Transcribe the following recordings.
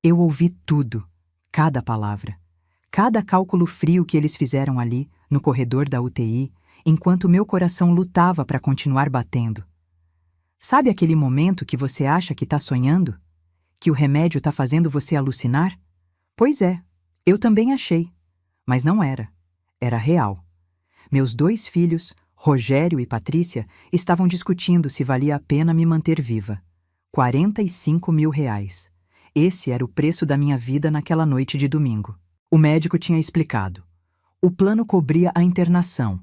Eu ouvi tudo, cada palavra, cada cálculo frio que eles fizeram ali, no corredor da UTI, enquanto meu coração lutava para continuar batendo. Sabe aquele momento que você acha que está sonhando? Que o remédio está fazendo você alucinar? Pois é, eu também achei. Mas não era. Era real. Meus 2 filhos, Rogério e Patrícia, estavam discutindo se valia a pena me manter viva. R$ 45 mil. Esse era o preço da minha vida naquela noite de domingo. O médico tinha explicado. O plano cobria a internação,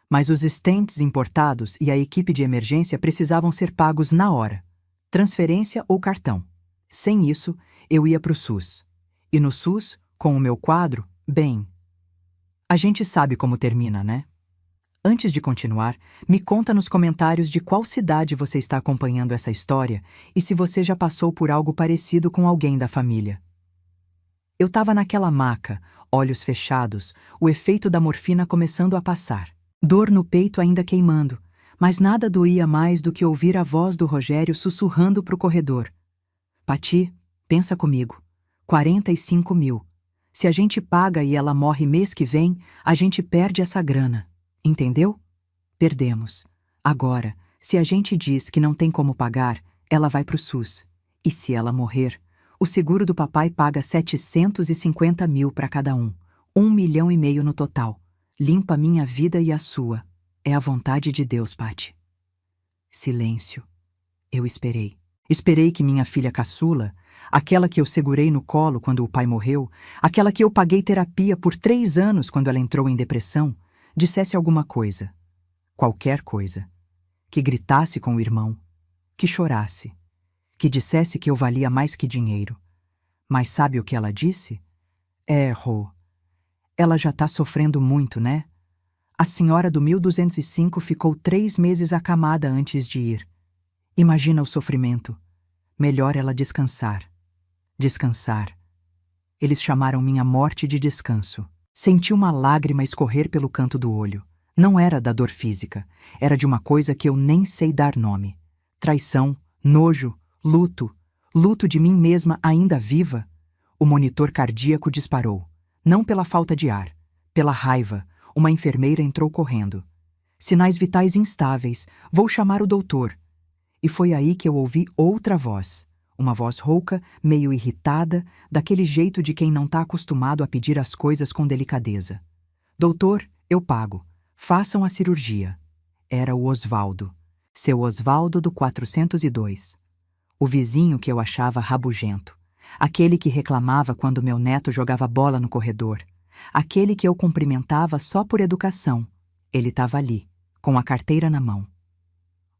mas os stents importados e a equipe de emergência precisavam ser pagos na hora. Transferência ou cartão. Sem isso, eu ia para o SUS. E no SUS, com o meu quadro, bem... A gente sabe como termina, né? Antes de continuar, me conta nos comentários de qual cidade você está acompanhando essa história e se você já passou por algo parecido com alguém da família. Eu estava naquela maca, olhos fechados, o efeito da morfina começando a passar. Dor no peito ainda queimando, mas nada doía mais do que ouvir a voz do Rogério sussurrando pro corredor. Pati, pensa comigo. 45 mil. Se a gente paga e ela morre mês que vem, a gente perde essa grana. Entendeu? Perdemos. Agora, se a gente diz que não tem como pagar, ela vai pro SUS. E se ela morrer, o seguro do papai paga 750 mil para cada um. 1,5 milhão no total. Limpa minha vida e a sua. É a vontade de Deus, Pati. Silêncio. Eu esperei. Esperei que minha filha caçula, aquela que eu segurei no colo quando o pai morreu, aquela que eu paguei terapia por 3 anos quando ela entrou em depressão, dissesse alguma coisa. Qualquer coisa. Que gritasse com o irmão. Que chorasse. Que dissesse que eu valia mais que dinheiro. Mas sabe o que ela disse? Rô. Ela já tá sofrendo muito, né? A senhora do 1205 ficou 3 meses acamada antes de ir. Imagina o sofrimento. Melhor ela descansar. Descansar. Eles chamaram minha morte de descanso. Senti uma lágrima escorrer pelo canto do olho. Não era da dor física. Era de uma coisa que eu nem sei dar nome. Traição, nojo, luto. Luto de mim mesma ainda viva. O monitor cardíaco disparou. Não pela falta de ar. Pela raiva. Uma enfermeira entrou correndo. Sinais vitais instáveis. Vou chamar o doutor. E foi aí que eu ouvi outra voz. Uma voz rouca, meio irritada, daquele jeito de quem não está acostumado a pedir as coisas com delicadeza. Doutor, eu pago. Façam a cirurgia. Era o Osvaldo. Seu Osvaldo do 402. O vizinho que eu achava rabugento. Aquele que reclamava quando meu neto jogava bola no corredor. Aquele que eu cumprimentava só por educação. Ele estava ali, com a carteira na mão.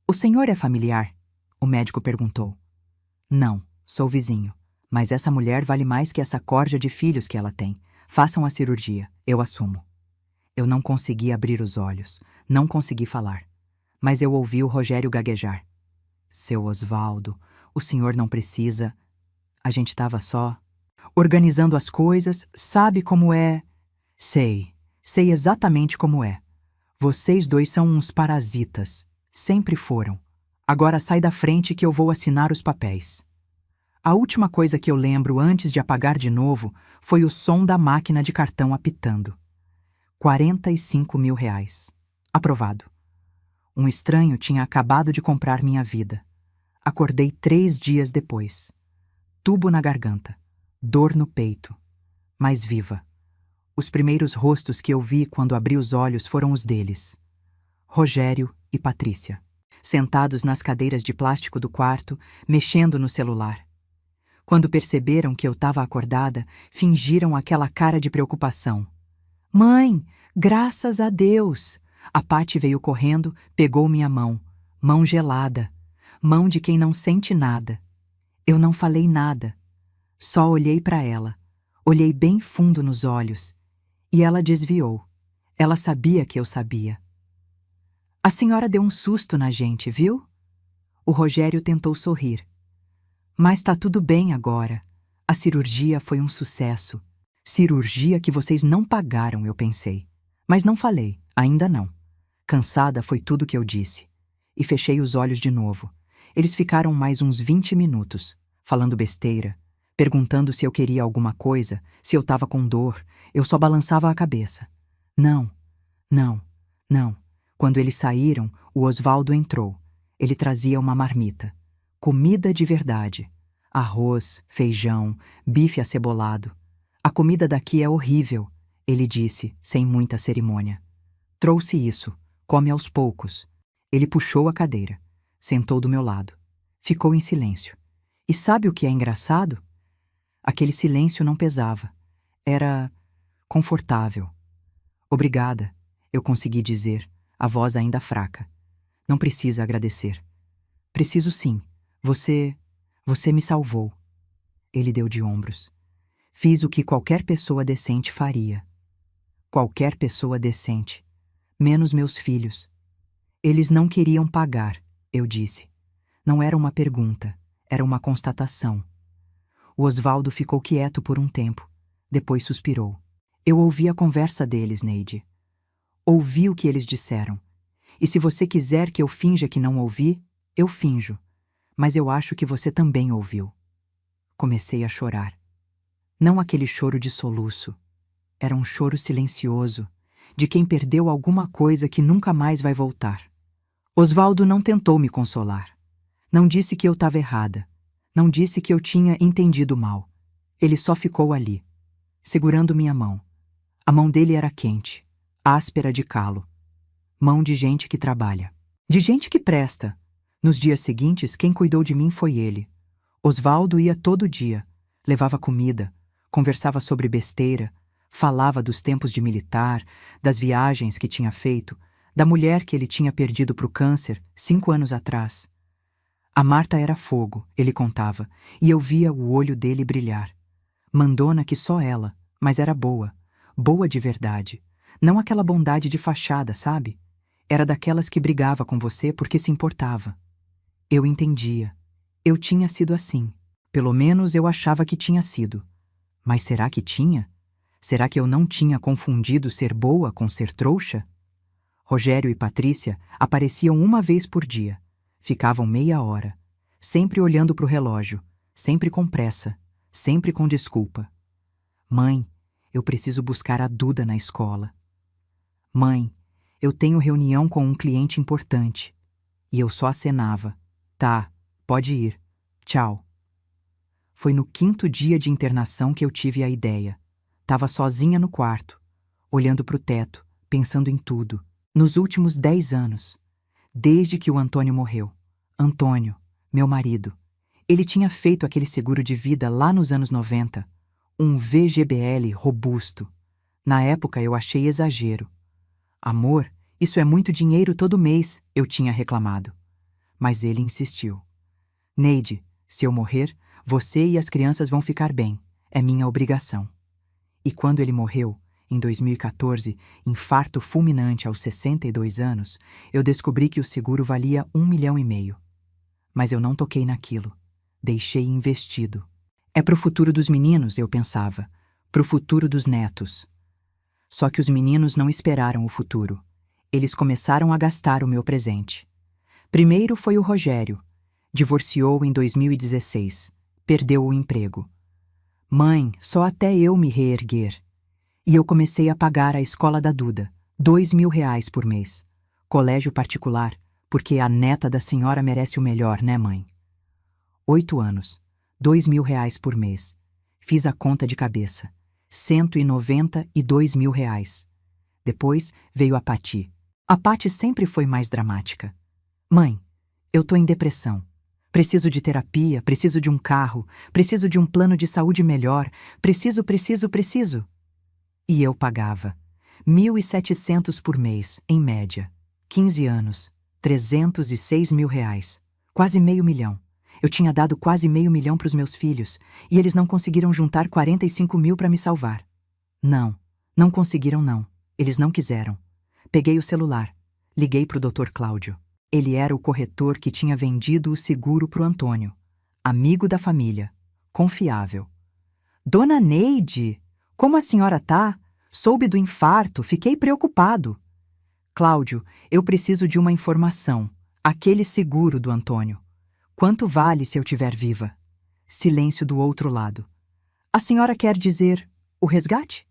O senhor é familiar? O médico perguntou. Não, sou vizinho. Mas essa mulher vale mais que essa corja de filhos que ela tem. Façam a cirurgia, eu assumo. Eu não consegui abrir os olhos, não consegui falar. Mas eu ouvi o Rogério gaguejar. Seu Osvaldo, o senhor não precisa... A gente estava só... organizando as coisas, sabe como é... Sei exatamente como é. Vocês dois são uns parasitas. Sempre foram. Agora sai da frente que eu vou assinar os papéis. A última coisa que eu lembro antes de apagar de novo foi o som da máquina de cartão apitando. R$ 45 mil. Aprovado. Um estranho tinha acabado de comprar minha vida. Acordei 3 dias depois. Tubo na garganta. Dor no peito. Mas viva. Os primeiros rostos que eu vi quando abri os olhos foram os deles. Rogério e Patrícia. Sentados nas cadeiras de plástico do quarto, mexendo no celular. Quando perceberam que eu estava acordada, fingiram aquela cara de preocupação. Mãe, graças a Deus! A Pati veio correndo, pegou minha mão. Mão gelada. Mão de quem não sente nada. Eu não falei nada. Só olhei para ela. Olhei bem fundo nos olhos. E ela desviou. Ela sabia que eu sabia. A senhora deu um susto na gente, viu? O Rogério tentou sorrir. Mas tá tudo bem agora. A cirurgia foi um sucesso. Cirurgia que vocês não pagaram, eu pensei. Mas não falei, ainda não. Cansada foi tudo que eu disse. E fechei os olhos de novo. Eles ficaram mais uns 20 minutos, falando besteira, perguntando se eu queria alguma coisa, se eu estava com dor. Eu só balançava a cabeça. Não, não, não. Quando eles saíram, o Osvaldo entrou. Ele trazia uma marmita. Comida de verdade. Arroz, feijão, bife acebolado. A comida daqui é horrível, ele disse, sem muita cerimônia. Trouxe isso. Come aos poucos. Ele puxou a cadeira. Sentou do meu lado. Ficou em silêncio. E sabe o que é engraçado? Aquele silêncio não pesava. Era confortável. Obrigada, eu consegui dizer, a voz ainda fraca. Não precisa agradecer. Preciso sim. Você me salvou. Ele deu de ombros. Fiz o que qualquer pessoa decente faria. Qualquer pessoa decente. Menos meus filhos. Eles não queriam pagar, eu disse. Não era uma pergunta, era uma constatação. O Osvaldo ficou quieto por um tempo. Depois suspirou. Eu ouvi a conversa deles, Neide. Ouvi o que eles disseram. E se você quiser que eu finja que não ouvi, eu finjo. Mas eu acho que você também ouviu. Comecei a chorar. Não aquele choro de soluço. Era um choro silencioso, de quem perdeu alguma coisa que nunca mais vai voltar. Osvaldo não tentou me consolar. Não disse que eu estava errada. Não disse que eu tinha entendido mal. Ele só ficou ali, segurando minha mão. A mão dele era quente, áspera de calo. Mão de gente que trabalha. De gente que presta. Nos dias seguintes, quem cuidou de mim foi ele. Osvaldo ia todo dia, levava comida, conversava sobre besteira, falava dos tempos de militar, das viagens que tinha feito, da mulher que ele tinha perdido para o câncer 5 anos atrás. A Marta era fogo, ele contava, e eu via o olho dele brilhar. Mandona que só ela, mas era boa, boa de verdade. Não aquela bondade de fachada, sabe? Era daquelas que brigava com você porque se importava. Eu entendia. Eu tinha sido assim. Pelo menos eu achava que tinha sido. Mas será que tinha? Será que eu não tinha confundido ser boa com ser trouxa? Rogério e Patrícia apareciam uma vez por dia. Ficavam meia hora, sempre olhando para o relógio, sempre com pressa, sempre com desculpa. Mãe, eu preciso buscar a Duda na escola. Mãe, eu tenho reunião com um cliente importante. E eu só acenava. Tá, pode ir. Tchau. Foi no 5º dia de internação que eu tive a ideia. Tava sozinha no quarto, olhando para o teto, pensando em tudo. Nos últimos 10 anos, desde que o Antônio morreu. Antônio, meu marido. Ele tinha feito aquele seguro de vida lá nos anos 90. Um VGBL robusto. Na época eu achei exagero. Amor, isso é muito dinheiro todo mês, eu tinha reclamado. Mas ele insistiu. Neide, se eu morrer, você e as crianças vão ficar bem. É minha obrigação. E quando ele morreu, em 2014, infarto fulminante aos 62 anos, eu descobri que o seguro valia 1,5 milhão. Mas eu não toquei naquilo. Deixei investido. É pro futuro dos meninos, eu pensava. Pro futuro dos netos. Só que os meninos não esperaram o futuro. Eles começaram a gastar o meu presente. Primeiro foi o Rogério. Divorciou em 2016. Perdeu o emprego. Mãe, só até eu me reerguer. E eu comecei a pagar a escola da Duda, R$ 2.000 por mês. Colégio particular, porque a neta da senhora merece o melhor, né, mãe? 8 anos, R$ 2.000 por mês. Fiz a conta de cabeça. R$ 192.000. Depois veio a Pati. A Pati sempre foi mais dramática. Mãe, eu tô em depressão. Preciso de terapia, preciso de um carro, preciso de um plano de saúde melhor, preciso. E eu pagava. 1.700 por mês, em média. 15 anos, R$ 306.000. Quase R$ 500 mil. Eu tinha dado quase R$ 500 mil para os meus filhos, e eles não conseguiram juntar 45 mil para me salvar. Não conseguiram não. Eles não quiseram. Peguei o celular. Liguei para o Dr. Cláudio. Ele era o corretor que tinha vendido o seguro para o Antônio. Amigo da família. Confiável. Dona Neide, como a senhora tá? Soube do infarto, fiquei preocupado. Cláudio, eu preciso de uma informação. Aquele seguro do Antônio. Quanto vale se eu tiver viva? Silêncio do outro lado. A senhora quer dizer o resgate?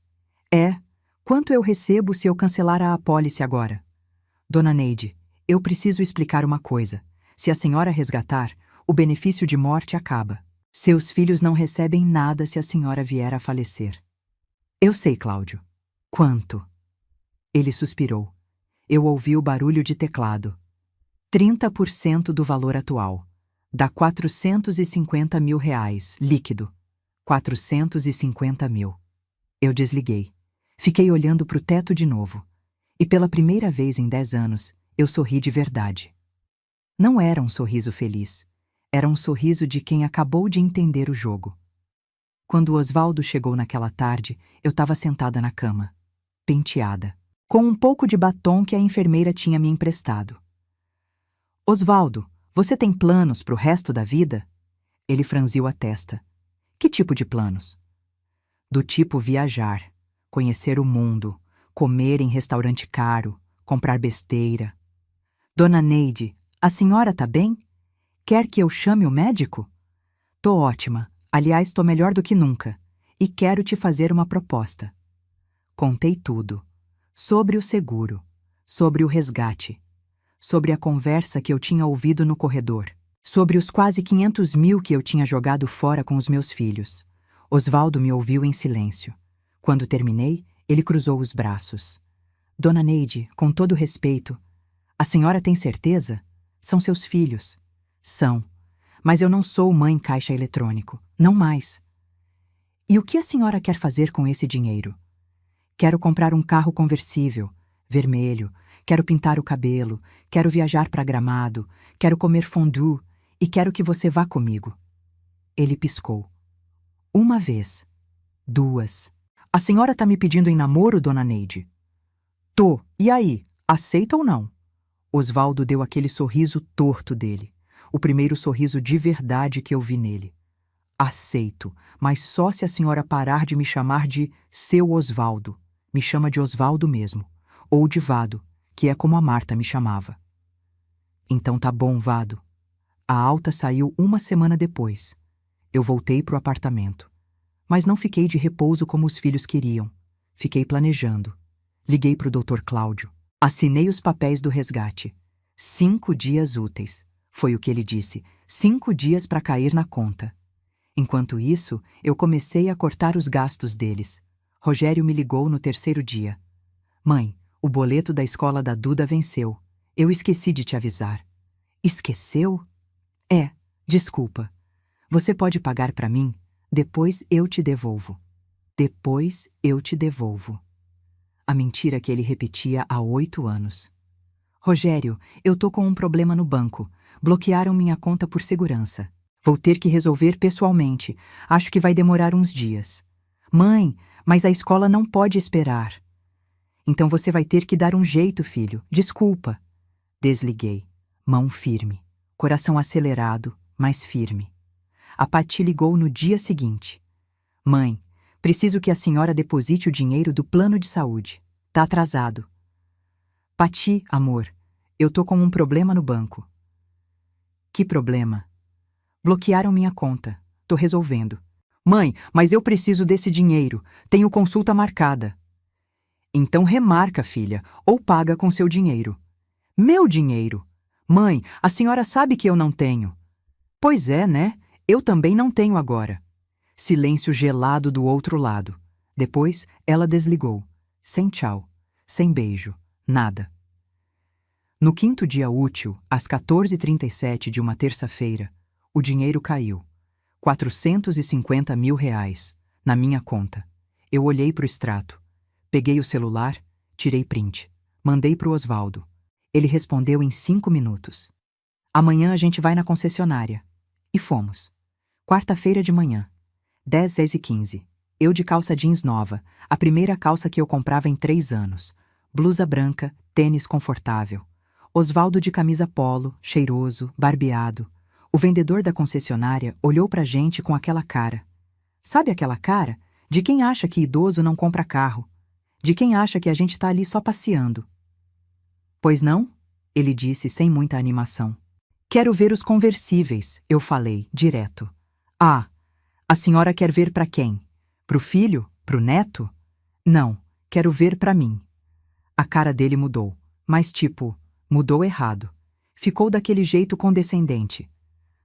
É. Quanto eu recebo se eu cancelar a apólice agora? Dona Neide, eu preciso explicar uma coisa. Se a senhora resgatar, o benefício de morte acaba. Seus filhos não recebem nada se a senhora vier a falecer. Eu sei, Cláudio. Quanto? Ele suspirou. Eu ouvi o barulho de teclado. 30% do valor atual. Dá 450 mil reais, líquido. 450 mil. Eu desliguei. Fiquei olhando para o teto de novo. E pela primeira vez em 10 anos, eu sorri de verdade. Não era um sorriso feliz. Era um sorriso de quem acabou de entender o jogo. Quando Osvaldo chegou naquela tarde, eu estava sentada na cama, penteada, com um pouco de batom que a enfermeira tinha me emprestado. Osvaldo, você tem planos para o resto da vida? Ele franziu a testa. Que tipo de planos? Do tipo viajar, conhecer o mundo, comer em restaurante caro, comprar besteira. Dona Neide, a senhora tá bem? Quer que eu chame o médico? Tô ótima, aliás, tô melhor do que nunca, e quero te fazer uma proposta. Contei tudo. Sobre o seguro, sobre o resgate, sobre a conversa que eu tinha ouvido no corredor, sobre os quase 500 mil que eu tinha jogado fora com os meus filhos. Osvaldo me ouviu em silêncio. Quando terminei, ele cruzou os braços. Dona Neide, com todo respeito, a senhora tem certeza? São seus filhos. São. Mas eu não sou mãe caixa eletrônico. Não mais. E o que a senhora quer fazer com esse dinheiro? Quero comprar um carro conversível, vermelho. Quero pintar o cabelo. Quero viajar para Gramado. Quero comer fondue. E quero que você vá comigo. Ele piscou. Uma vez. Duas. A senhora tá me pedindo em namoro, Dona Neide? Tô. E aí? Aceita ou não? Osvaldo deu aquele sorriso torto dele. O primeiro sorriso de verdade que eu vi nele. Aceito, mas só se a senhora parar de me chamar de seu Osvaldo. Me chama de Osvaldo mesmo. Ou de Vado, que é como a Marta me chamava. Então tá bom, Vado. A alta saiu uma semana depois. Eu voltei pro apartamento. Mas não fiquei de repouso como os filhos queriam. Fiquei planejando. Liguei pro Dr. Cláudio. Assinei os papéis do resgate. 5 dias úteis. Foi o que ele disse. 5 dias para cair na conta. Enquanto isso, eu comecei a cortar os gastos deles. Rogério me ligou no 3º dia. Mãe, o boleto da escola da Duda venceu. Eu esqueci de te avisar. Esqueceu? É, desculpa. Você pode pagar para mim? Depois eu te devolvo. Depois eu te devolvo. A mentira que ele repetia há 8 anos. Rogério, eu tô com um problema no banco. Bloquearam minha conta por segurança. Vou ter que resolver pessoalmente. Acho que vai demorar uns dias. Mãe, mas a escola não pode esperar. Então você vai ter que dar um jeito, filho. Desculpa. Desliguei. Mão firme. Coração acelerado, mas firme. A Pati ligou no dia seguinte. Mãe, preciso que a senhora deposite o dinheiro do plano de saúde. Tá atrasado. Pati, amor, eu tô com um problema no banco. Que problema? Bloquearam minha conta. Tô resolvendo. Mãe, mas eu preciso desse dinheiro. Tenho consulta marcada. Então remarca, filha, ou paga com seu dinheiro. Meu dinheiro? Mãe, a senhora sabe que eu não tenho. Pois é, né? Eu também não tenho agora. Silêncio gelado do outro lado. Depois, ela desligou. Sem tchau. Sem beijo. Nada. No 5º dia útil, às 14h37 de uma terça-feira, o dinheiro caiu. 450 mil reais, na minha conta. Eu olhei pro extrato. Peguei o celular, tirei print. Mandei pro Osvaldo. Ele respondeu em 5 minutos. Amanhã a gente vai na concessionária. E fomos. Quarta-feira de manhã. 10h15. Eu de calça jeans nova, a primeira calça que eu comprava em 3 anos. Blusa branca, tênis confortável. Osvaldo de camisa polo, cheiroso, barbeado. O vendedor da concessionária olhou pra gente com aquela cara. Sabe aquela cara? De quem acha que idoso não compra carro. De quem acha que a gente tá ali só passeando. Pois não? Ele disse sem muita animação. Quero ver os conversíveis, eu falei, direto. Ah, a senhora quer ver pra quem? Pro filho? Pro neto? Não, quero ver pra mim. A cara dele mudou, mas mudou errado. Ficou daquele jeito condescendente.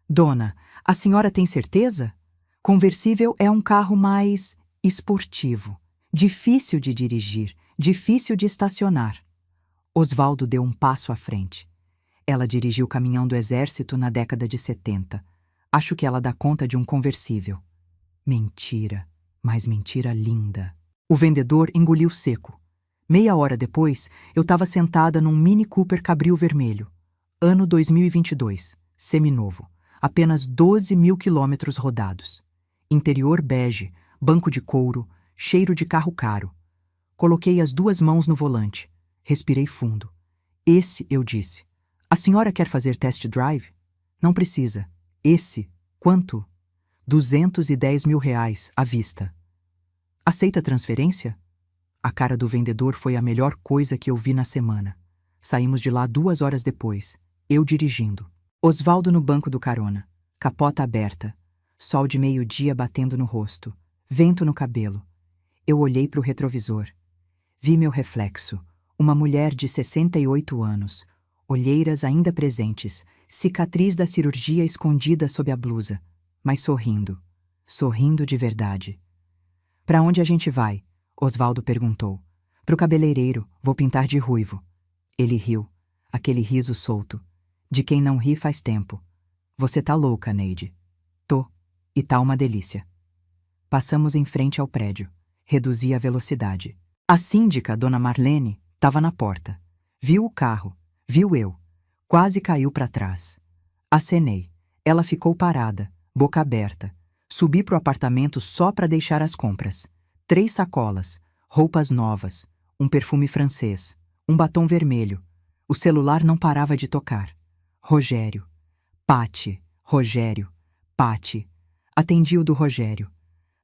Dona, a senhora tem certeza? Conversível é um carro mais esportivo, difícil de dirigir, difícil de estacionar. Osvaldo deu um passo à frente. Ela dirigiu o caminhão do exército na década de 70. Acho que ela dá conta de um conversível. Mentira, mas mentira linda. O vendedor engoliu seco. Meia hora depois, eu estava sentada num Mini Cooper Cabril vermelho. Ano 2022, seminovo. Apenas 12 mil quilômetros rodados. Interior bege, banco de couro, cheiro de carro caro. Coloquei as 2 mãos no volante. Respirei fundo. Esse, eu disse. A senhora quer fazer test drive? Não precisa. Esse, quanto? 210 mil reais, à vista. Aceita transferência? A cara do vendedor foi a melhor coisa que eu vi na semana. Saímos de lá 2 horas depois, eu dirigindo. Osvaldo no banco do carona, capota aberta, sol de meio-dia batendo no rosto, vento no cabelo. Eu olhei para o retrovisor. Vi meu reflexo, uma mulher de 68 anos, olheiras ainda presentes, cicatriz da cirurgia escondida sob a blusa, mas sorrindo de verdade. Para onde a gente vai? Osvaldo perguntou. Pro cabeleireiro, vou pintar de ruivo. Ele riu, aquele riso solto. De quem não ri faz tempo. Você tá louca, Neide. Tô, e tá uma delícia. Passamos em frente ao prédio. Reduzi a velocidade. A síndica, Dona Marlene, estava na porta. Viu o carro, viu eu. Quase caiu para trás. Acenei. Ela ficou parada, boca aberta. Subi pro apartamento só para deixar as compras. 3 sacolas, roupas novas, um perfume francês, um batom vermelho. O celular não parava de tocar. Rogério. Pati. Rogério. Pati. Atendi o do Rogério.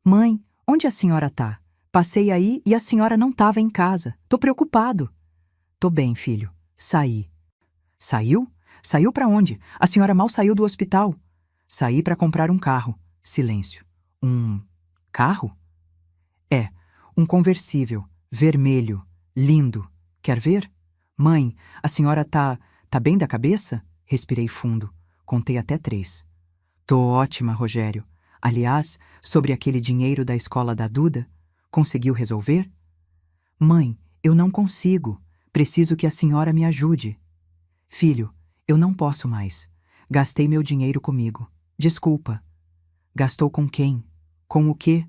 Mãe, onde a senhora tá? Passei aí e a senhora não tava em casa. Tô preocupado. Tô bem, filho. Saí. Saiu? Saiu pra onde? A senhora mal saiu do hospital. Saí pra comprar um carro. Silêncio. Um carro? É, um conversível, vermelho, lindo. Quer ver? Mãe, a senhora tá bem da cabeça? Respirei fundo. Contei até 3. Tô ótima, Rogério. Aliás, sobre aquele dinheiro da escola da Duda, conseguiu resolver? Mãe, eu não consigo. Preciso que a senhora me ajude. Filho, eu não posso mais. Gastei meu dinheiro comigo. Desculpa. Gastou com quem? Com o quê?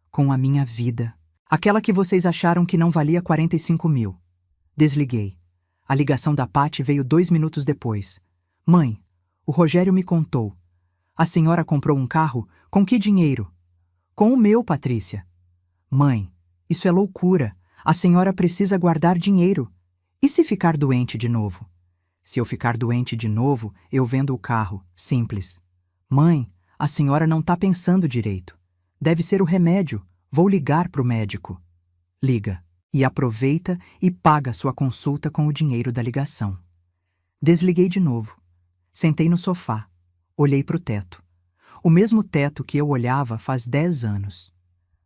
Com a minha vida. Aquela que vocês acharam que não valia 45 mil. Desliguei. A ligação da Pati veio 2 minutos depois. Mãe, o Rogério me contou. A senhora comprou um carro? Com que dinheiro? Com o meu, Patrícia. Mãe, isso é loucura. A senhora precisa guardar dinheiro. E se ficar doente de novo? Se eu ficar doente de novo, eu vendo o carro. Simples. Mãe, a senhora não tá pensando direito. Deve ser o remédio. Vou ligar pro médico. Liga. E aproveita e paga sua consulta com o dinheiro da ligação. Desliguei de novo. Sentei no sofá. Olhei pro teto. O mesmo teto que eu olhava faz 10 anos.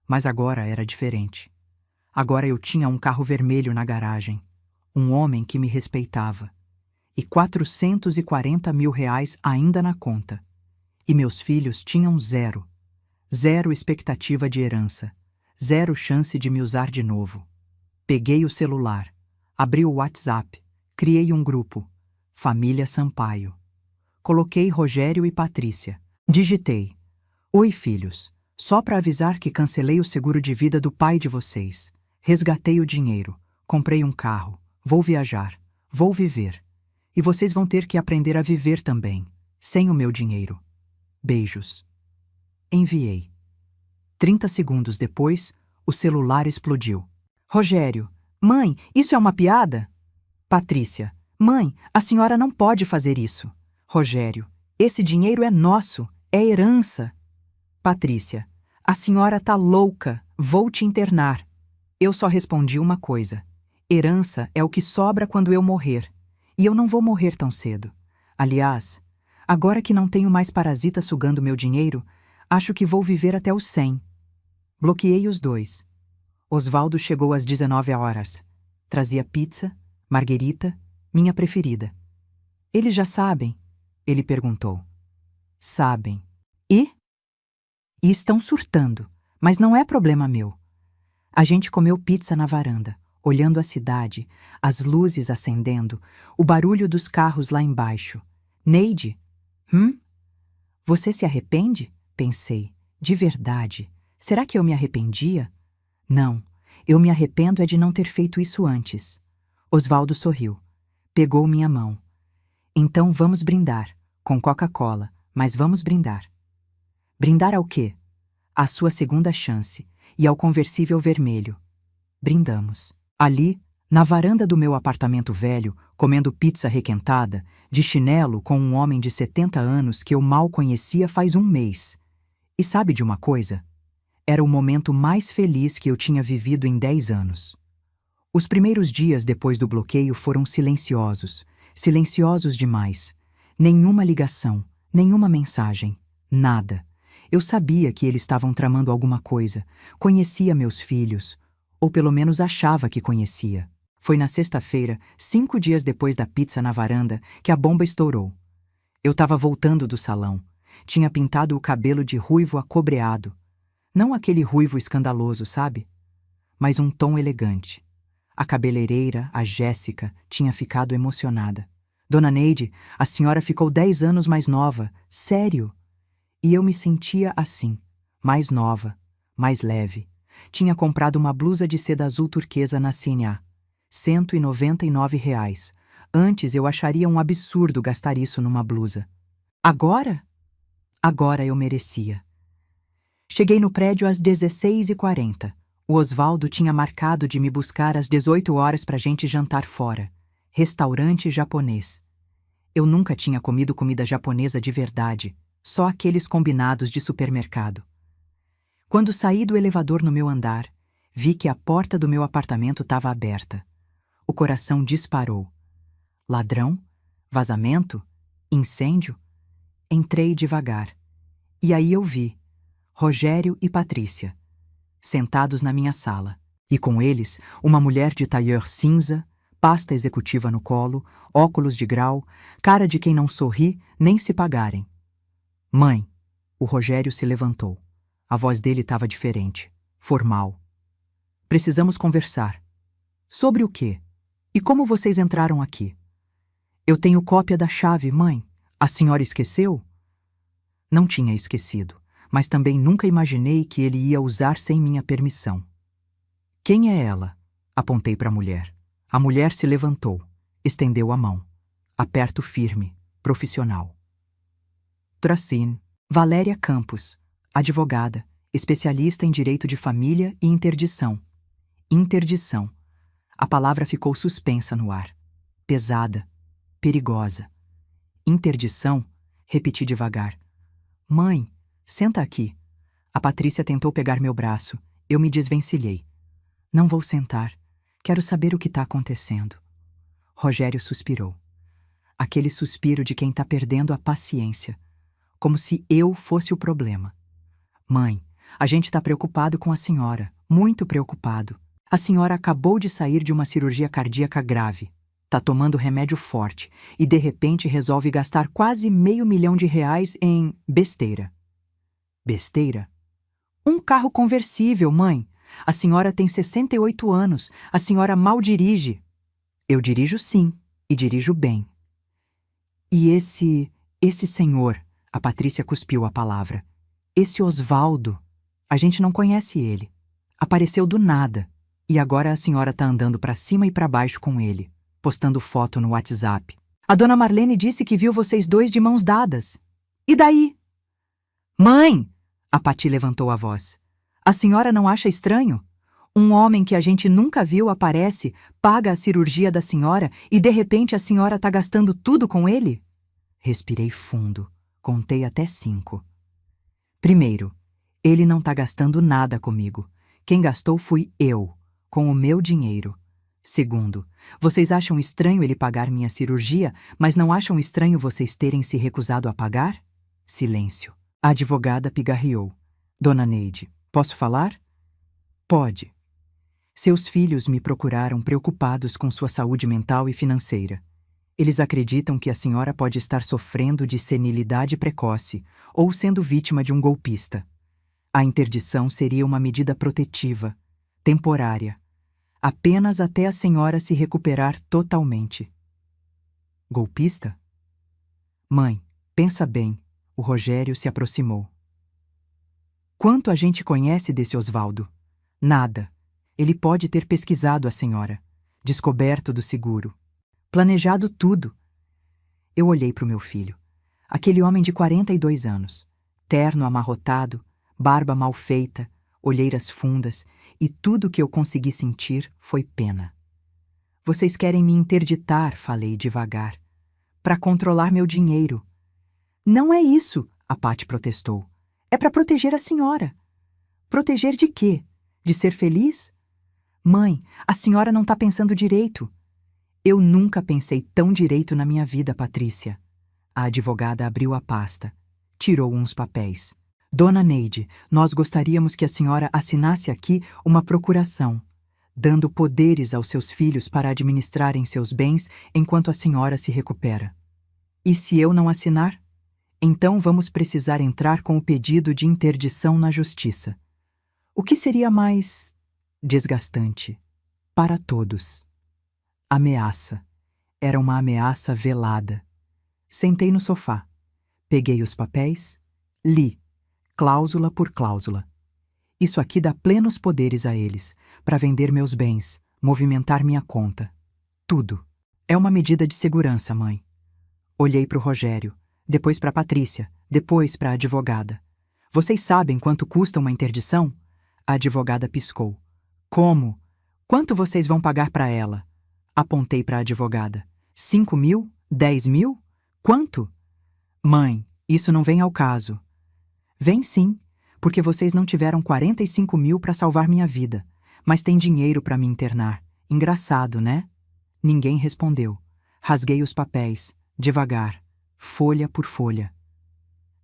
Mas agora era diferente. Agora eu tinha um carro vermelho na garagem. Um homem que me respeitava. E 440 mil reais ainda na conta. E meus filhos tinham 0. 0 expectativa de herança. 0 chance de me usar de novo. Peguei o celular. Abri o WhatsApp. Criei um grupo. Família Sampaio. Coloquei Rogério e Patrícia. Digitei. Oi, filhos. Só para avisar que cancelei o seguro de vida do pai de vocês. Resgatei o dinheiro. Comprei um carro. Vou viajar. Vou viver. E vocês vão ter que aprender a viver também. Sem o meu dinheiro. Beijos. Enviei. 30 segundos depois, o celular explodiu. Rogério. Mãe, isso é uma piada? Patrícia. Mãe, a senhora não pode fazer isso. Rogério. Esse dinheiro é nosso. É herança. Patrícia. A senhora tá louca. Vou te internar. Eu só respondi uma coisa. Herança é o que sobra quando eu morrer. E eu não vou morrer tão cedo. Aliás, agora que não tenho mais parasita sugando meu dinheiro, acho que vou viver até os 100. Bloqueei os dois. Osvaldo chegou às 19 horas. Trazia pizza, marguerita, minha preferida. Eles já sabem? Ele perguntou. Sabem. E? E estão surtando, mas não é problema meu. A gente comeu pizza na varanda, olhando a cidade, as luzes acendendo, o barulho dos carros lá embaixo. Neide? Você se arrepende? Pensei. De verdade. Será que eu me arrependia? Não. Eu me arrependo é de não ter feito isso antes. Osvaldo sorriu. Pegou minha mão. Então vamos brindar. Com Coca-Cola. Mas vamos brindar. Brindar ao quê? À sua segunda chance. E ao conversível vermelho. Brindamos. Ali, na varanda do meu apartamento velho, comendo pizza requentada, de chinelo com um homem de 70 anos que eu mal conhecia faz um mês. E sabe de uma coisa? Era o momento mais feliz que eu tinha vivido em 10 anos. Os primeiros dias depois do bloqueio foram silenciosos. Silenciosos demais. Nenhuma ligação, nenhuma mensagem, nada. Eu sabia que eles estavam tramando alguma coisa. Conhecia meus filhos. Ou pelo menos achava que conhecia. Foi na sexta-feira, 5 dias depois da pizza na varanda, que a bomba estourou. Eu estava voltando do salão. Tinha pintado o cabelo de ruivo acobreado. Não aquele ruivo escandaloso, sabe? Mas um tom elegante. A cabeleireira, a Jéssica, tinha ficado emocionada. Dona Neide, a senhora ficou 10 anos mais nova. Sério? E eu me sentia assim, mais nova, mais leve. Tinha comprado uma blusa de seda azul turquesa na C&A. R$ 199. Antes eu acharia um absurdo gastar isso numa blusa. Agora? Agora eu merecia. Cheguei no prédio às 16h40. O Osvaldo tinha marcado de me buscar às 18 horas pra gente jantar fora. Restaurante japonês. Eu nunca tinha comido comida japonesa de verdade, só aqueles combinados de supermercado. Quando saí do elevador no meu andar, vi que a porta do meu apartamento estava aberta. O coração disparou. Ladrão? Vazamento? Incêndio? Entrei devagar. E aí eu vi Rogério e Patrícia, sentados na minha sala, e com eles uma mulher de tailleur cinza, pasta executiva no colo, óculos de grau, cara de quem não sorri nem se pagarem. Mãe, o Rogério se levantou. A voz dele estava diferente, formal. Precisamos conversar. Sobre o quê? E como vocês entraram aqui? Eu tenho cópia da chave, mãe. A senhora esqueceu? Não tinha esquecido, mas também nunca imaginei que ele ia usar sem minha permissão. Quem é ela? Apontei para a mulher. A mulher se levantou, estendeu a mão. Aperto firme, profissional. Tracine, Valéria Campos, advogada, especialista em direito de família e interdição. Interdição. A palavra ficou suspensa no ar. Pesada, perigosa. Interdição, repeti devagar. Mãe, senta aqui. A Patrícia tentou pegar meu braço. Eu me desvencilhei. Não vou sentar. Quero saber o que está acontecendo. Rogério suspirou. Aquele suspiro de quem está perdendo a paciência. Como se eu fosse o problema. Mãe, a gente está preocupado com a senhora. Muito preocupado. A senhora acabou de sair de uma cirurgia cardíaca grave. Tá tomando remédio forte e de repente resolve gastar quase R$500 mil em besteira. Besteira? Um carro conversível, mãe. A senhora tem 68 anos. A senhora mal dirige. Eu dirijo sim, e dirijo bem. E esse senhor, a Patrícia cuspiu a palavra. Esse Osvaldo, a gente não conhece ele. Apareceu do nada. E agora a senhora tá andando pra cima e pra baixo com ele, postando foto no WhatsApp. A dona Marlene disse que viu vocês dois de mãos dadas. E daí? Mãe! A Pati levantou a voz. A senhora não acha estranho? Um homem que a gente nunca viu aparece, paga a cirurgia da senhora e de repente a senhora tá gastando tudo com ele? Respirei fundo. Contei até 5. Primeiro, ele não tá gastando nada comigo. Quem gastou fui eu, com o meu dinheiro. Segundo, vocês acham estranho ele pagar minha cirurgia, mas não acham estranho vocês terem se recusado a pagar? Silêncio. A advogada pigarreou. Dona Neide, posso falar? Pode. Seus filhos me procuraram preocupados com sua saúde mental e financeira. Eles acreditam que a senhora pode estar sofrendo de senilidade precoce ou sendo vítima de um golpista. A interdição seria uma medida protetiva, temporária, apenas até a senhora se recuperar totalmente. Golpista? Mãe, pensa bem, o Rogério se aproximou. Quanto a gente conhece desse Osvaldo? Nada. Ele pode ter pesquisado a senhora, descoberto do seguro, planejado tudo. Eu olhei para o meu filho, aquele homem de 42 anos, terno amarrotado, barba mal feita, olheiras fundas, e tudo o que eu consegui sentir foi pena. Vocês querem me interditar, falei devagar, para controlar meu dinheiro. Não é isso, a Patty protestou. É para proteger a senhora. Proteger de quê? De ser feliz? Mãe, a senhora não está pensando direito. Eu nunca pensei tão direito na minha vida, Patrícia. A advogada abriu a pasta. Tirou uns papéis. Dona Neide, nós gostaríamos que a senhora assinasse aqui uma procuração, dando poderes aos seus filhos para administrarem seus bens enquanto a senhora se recupera. E se eu não assinar? Então vamos precisar entrar com o pedido de interdição na justiça. O que seria mais desgastante para todos. Ameaça. Era uma ameaça velada. Sentei no sofá. Peguei os papéis, li, cláusula por cláusula. Isso aqui dá plenos poderes a eles, para vender meus bens, movimentar minha conta. Tudo. É uma medida de segurança, mãe. Olhei para o Rogério, depois para a Patrícia, depois para a advogada. Vocês sabem quanto custa uma interdição? A advogada piscou. Como? Quanto vocês vão pagar para ela? Apontei para a advogada. 5.000? 10.000? Quanto? Mãe, isso não vem ao caso. Vem sim, porque vocês não tiveram 45.000 para salvar minha vida, mas tem dinheiro para me internar. Engraçado, né? Ninguém respondeu. Rasguei os papéis, devagar, folha por folha.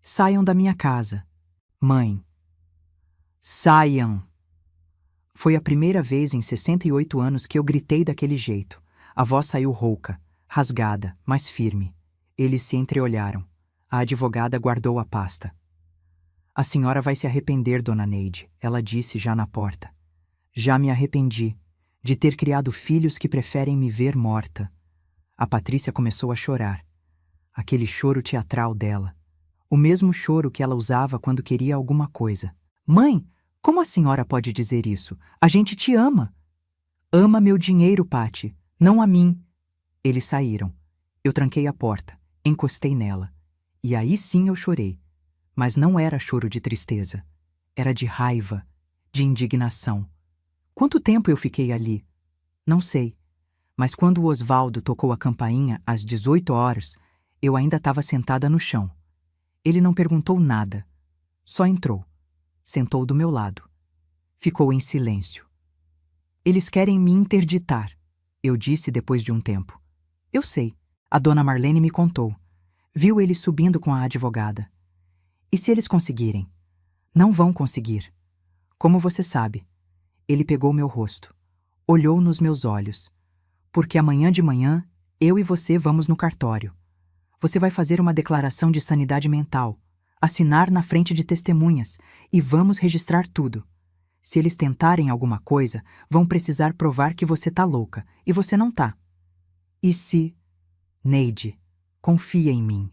Saiam da minha casa. Mãe. Saiam! Foi a primeira vez em 68 anos que eu gritei daquele jeito. A voz saiu rouca, rasgada, mas firme. Eles se entreolharam. A advogada guardou a pasta. A senhora vai se arrepender, dona Neide, ela disse já na porta. Já me arrependi de ter criado filhos que preferem me ver morta. A Patrícia começou a chorar. Aquele choro teatral dela. O mesmo choro que ela usava quando queria alguma coisa. Mãe, como a senhora pode dizer isso? A gente te ama. Ama meu dinheiro, Patty, não a mim. Eles saíram. Eu tranquei a porta, encostei nela. E aí sim eu chorei. Mas não era choro de tristeza. Era de raiva, de indignação. Quanto tempo eu fiquei ali? Não sei. Mas quando o Osvaldo tocou a campainha às 18 horas, eu ainda estava sentada no chão. Ele não perguntou nada. Só entrou. Sentou do meu lado. Ficou em silêncio. Eles querem me interditar, eu disse depois de um tempo. Eu sei. A dona Marlene me contou. Viu ele subindo com a advogada. E se eles conseguirem? Não vão conseguir. Como você sabe? Ele pegou meu rosto. Olhou nos meus olhos. Porque amanhã de manhã, eu e você vamos no cartório. Você vai fazer uma declaração de sanidade mental, assinar na frente de testemunhas e vamos registrar tudo. Se eles tentarem alguma coisa, vão precisar provar que você tá louca e você não tá. E se... Neide, confia em mim.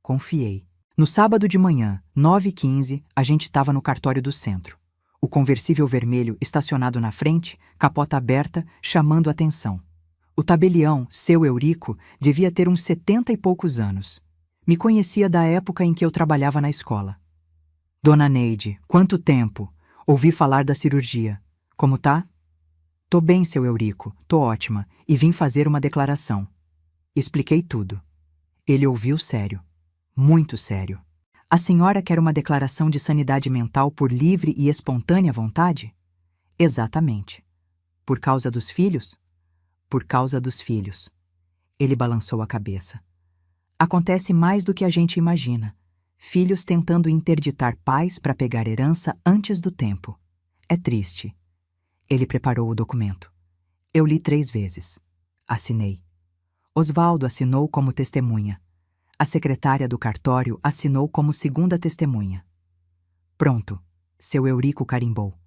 Confiei. No sábado de manhã, 9h15, a gente estava no cartório do centro. O conversível vermelho estacionado na frente, capota aberta, chamando atenção. O tabelião, seu Eurico, devia ter uns 70 e poucos anos. Me conhecia da época em que eu trabalhava na escola. Dona Neide, quanto tempo? Ouvi falar da cirurgia. Como tá? Tô bem, seu Eurico, tô ótima, e vim fazer uma declaração. Expliquei tudo. Ele ouviu sério. Muito sério. A senhora quer uma declaração de sanidade mental por livre e espontânea vontade? Exatamente. Por causa dos filhos? Por causa dos filhos. Ele balançou a cabeça. Acontece mais do que a gente imagina. Filhos tentando interditar pais para pegar herança antes do tempo. É triste. Ele preparou o documento. Eu li 3 vezes. Assinei. Osvaldo assinou como testemunha. A secretária do cartório assinou como segunda testemunha. Pronto, seu Eurico carimbou.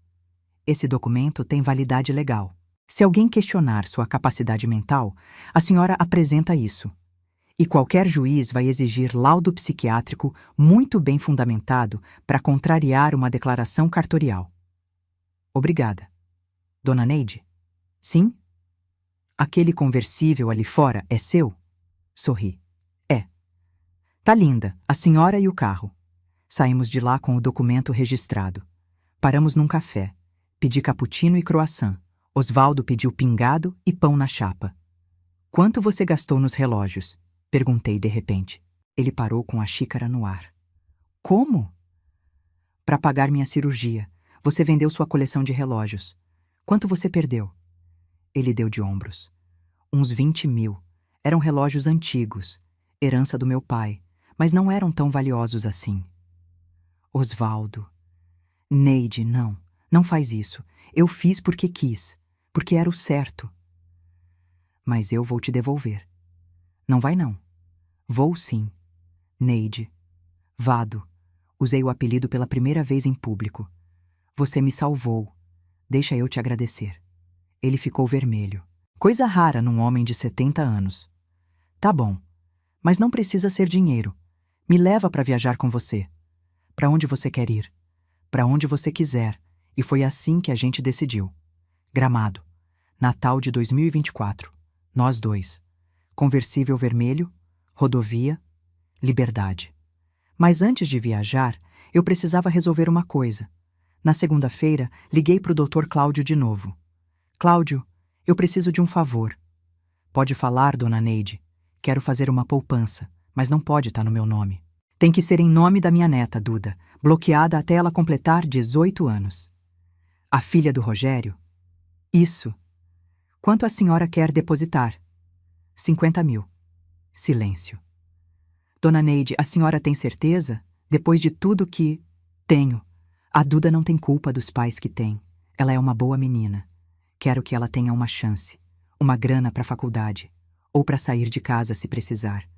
Esse documento tem validade legal. Se alguém questionar sua capacidade mental, a senhora apresenta isso. E qualquer juiz vai exigir laudo psiquiátrico muito bem fundamentado para contrariar uma declaração cartorial. Obrigada. Dona Neide? Sim? Aquele conversível ali fora é seu? Sorri. É. Tá linda, a senhora e o carro. Saímos de lá com o documento registrado. Paramos num café. Pedi cappuccino e croissant. Osvaldo pediu pingado e pão na chapa. Quanto você gastou nos relógios? Perguntei de repente. Ele parou com a xícara no ar. Como? Para pagar minha cirurgia. Você vendeu sua coleção de relógios. Quanto você perdeu? Ele deu de ombros. Uns 20 mil. Eram relógios antigos, herança do meu pai, mas não eram tão valiosos assim. Osvaldo. Neide, não faz isso. Eu fiz porque quis, porque era o certo. Mas eu vou te devolver. Não vai não. Vou sim. Neide. Vado. Usei o apelido pela primeira vez em público. Você me salvou. Deixa eu te agradecer. Ele ficou vermelho. Coisa rara num homem de 70 anos. Tá bom, mas não precisa ser dinheiro. Me leva para viajar com você. Para onde você quer ir? Para onde você quiser. E foi assim que a gente decidiu. Gramado. Natal de 2024. Nós dois. Conversível vermelho, rodovia, liberdade. Mas antes de viajar, eu precisava resolver uma coisa. Na segunda-feira, liguei para o Dr. Cláudio de novo. Cláudio, eu preciso de um favor. Pode falar, dona Neide. Quero fazer uma poupança, mas não pode estar no meu nome. Tem que ser em nome da minha neta, Duda, bloqueada até ela completar 18 anos. A filha do Rogério? Isso. Quanto a senhora quer depositar? 50 mil. Silêncio. Dona Neide, a senhora tem certeza? Depois de tudo que... Tenho. A Duda não tem culpa dos pais que tem. Ela é uma boa menina. Quero que ela tenha uma chance, uma grana para a faculdade, ou para sair de casa se precisar.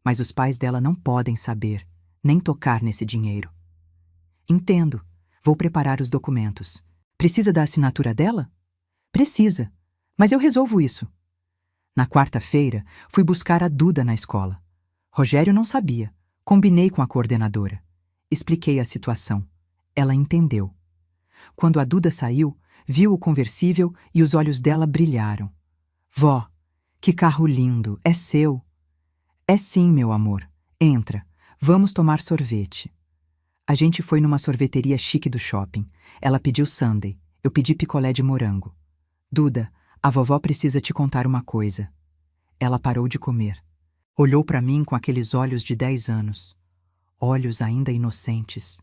Mas os pais dela não podem saber, nem tocar nesse dinheiro. Entendo. Vou preparar os documentos. Precisa da assinatura dela? Precisa. Mas eu resolvo isso. Na quarta-feira, fui buscar a Duda na escola. Rogério não sabia. Combinei com a coordenadora. Expliquei a situação. Ela entendeu. Quando a Duda saiu, viu o conversível e os olhos dela brilharam. Vó, que carro lindo, é seu. É sim, meu amor. Entra, vamos tomar sorvete. A gente foi numa sorveteria chique do shopping. Ela pediu sundae, eu pedi picolé de morango. Duda, a vovó precisa te contar uma coisa. Ela parou de comer. Olhou para mim com aqueles olhos de 10 anos. Olhos ainda inocentes.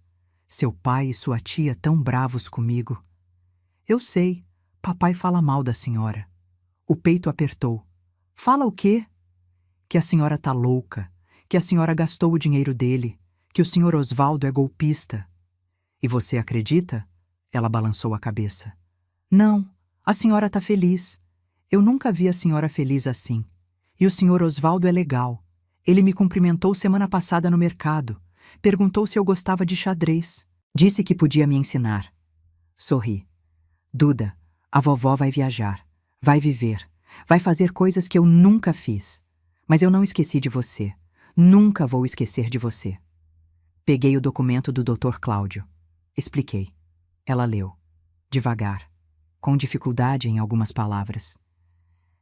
Seu pai e sua tia tão bravos comigo. Eu sei, papai fala mal da senhora. O peito apertou. Fala o quê? Que a senhora tá louca, que a senhora gastou o dinheiro dele, que o senhor Osvaldo é golpista. E você acredita? Ela balançou a cabeça. Não, a senhora tá feliz. Eu nunca vi a senhora feliz assim. E o senhor Osvaldo é legal. Ele me cumprimentou semana passada no mercado. Perguntou se eu gostava de xadrez. Disse que podia me ensinar. Sorri. Duda, a vovó vai viajar, vai viver, vai fazer coisas que eu nunca fiz. Mas eu não esqueci de você. Nunca vou esquecer de você. Peguei o documento do Dr. Cláudio. Expliquei. Ela leu. Devagar. Com dificuldade em algumas palavras.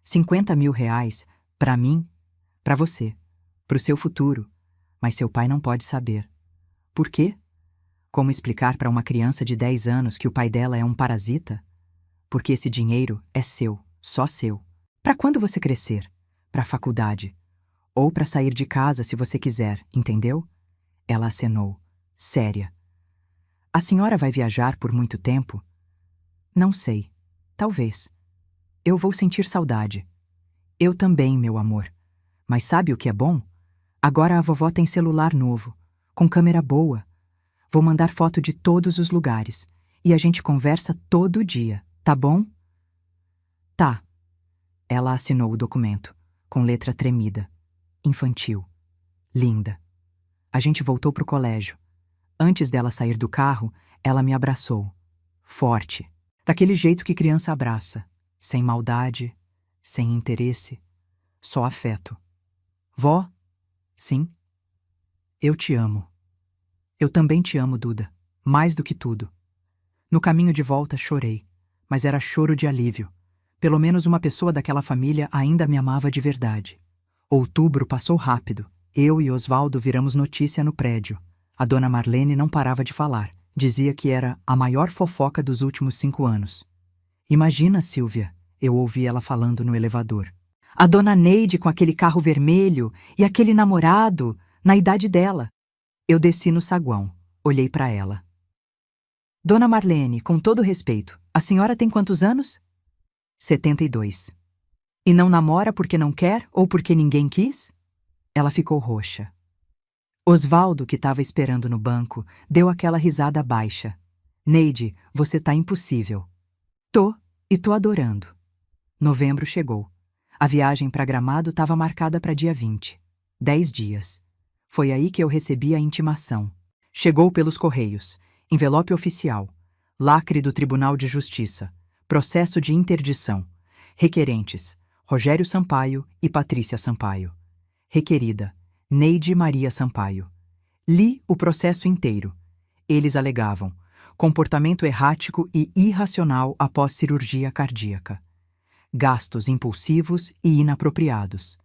50 mil reais, para mim, para você, para o seu futuro. Mas seu pai não pode saber. Por quê? Como explicar para uma criança de 10 anos que o pai dela é um parasita? Porque esse dinheiro é seu, só seu. Para quando você crescer? Para a faculdade. Ou para sair de casa se você quiser, entendeu? Ela acenou, séria. A senhora vai viajar por muito tempo? Não sei. Talvez. Eu vou sentir saudade. Eu também, meu amor. Mas sabe o que é bom? Agora a vovó tem celular novo, com câmera boa. Vou mandar foto de todos os lugares. E a gente conversa todo dia. Tá bom? Tá. Ela assinou o documento, com letra tremida. Infantil. Linda. A gente voltou pro colégio. Antes dela sair do carro, ela me abraçou. Forte. Daquele jeito que criança abraça. Sem maldade, sem interesse. Só afeto. Vó? Sim? Eu te amo. Eu também te amo, Duda. Mais do que tudo. No caminho de volta chorei, mas era choro de alívio. Pelo menos uma pessoa daquela família ainda me amava de verdade. Outubro passou rápido. Eu e Osvaldo viramos notícia no prédio. A dona Marlene não parava de falar. Dizia que era a maior fofoca dos últimos 5 anos. Imagina, Silvia, eu ouvi ela falando no elevador. A dona Neide com aquele carro vermelho e aquele namorado, na idade dela. Eu desci no saguão, olhei para ela. Dona Marlene, com todo respeito, a senhora tem quantos anos? 72. E não namora porque não quer ou porque ninguém quis? Ela ficou roxa. Osvaldo, que estava esperando no banco, deu aquela risada baixa. Neide, você tá impossível. Tô, e tô adorando. Novembro chegou. A viagem para Gramado estava marcada para dia 20. 10 dias. Foi aí que eu recebi a intimação. Chegou pelos correios. Envelope oficial. Lacre do Tribunal de Justiça. Processo de interdição. Requerentes: Rogério Sampaio e Patrícia Sampaio. Requerida: Neide Maria Sampaio. Li o processo inteiro. Eles alegavam comportamento errático e irracional após cirurgia cardíaca. Gastos impulsivos e inapropriados.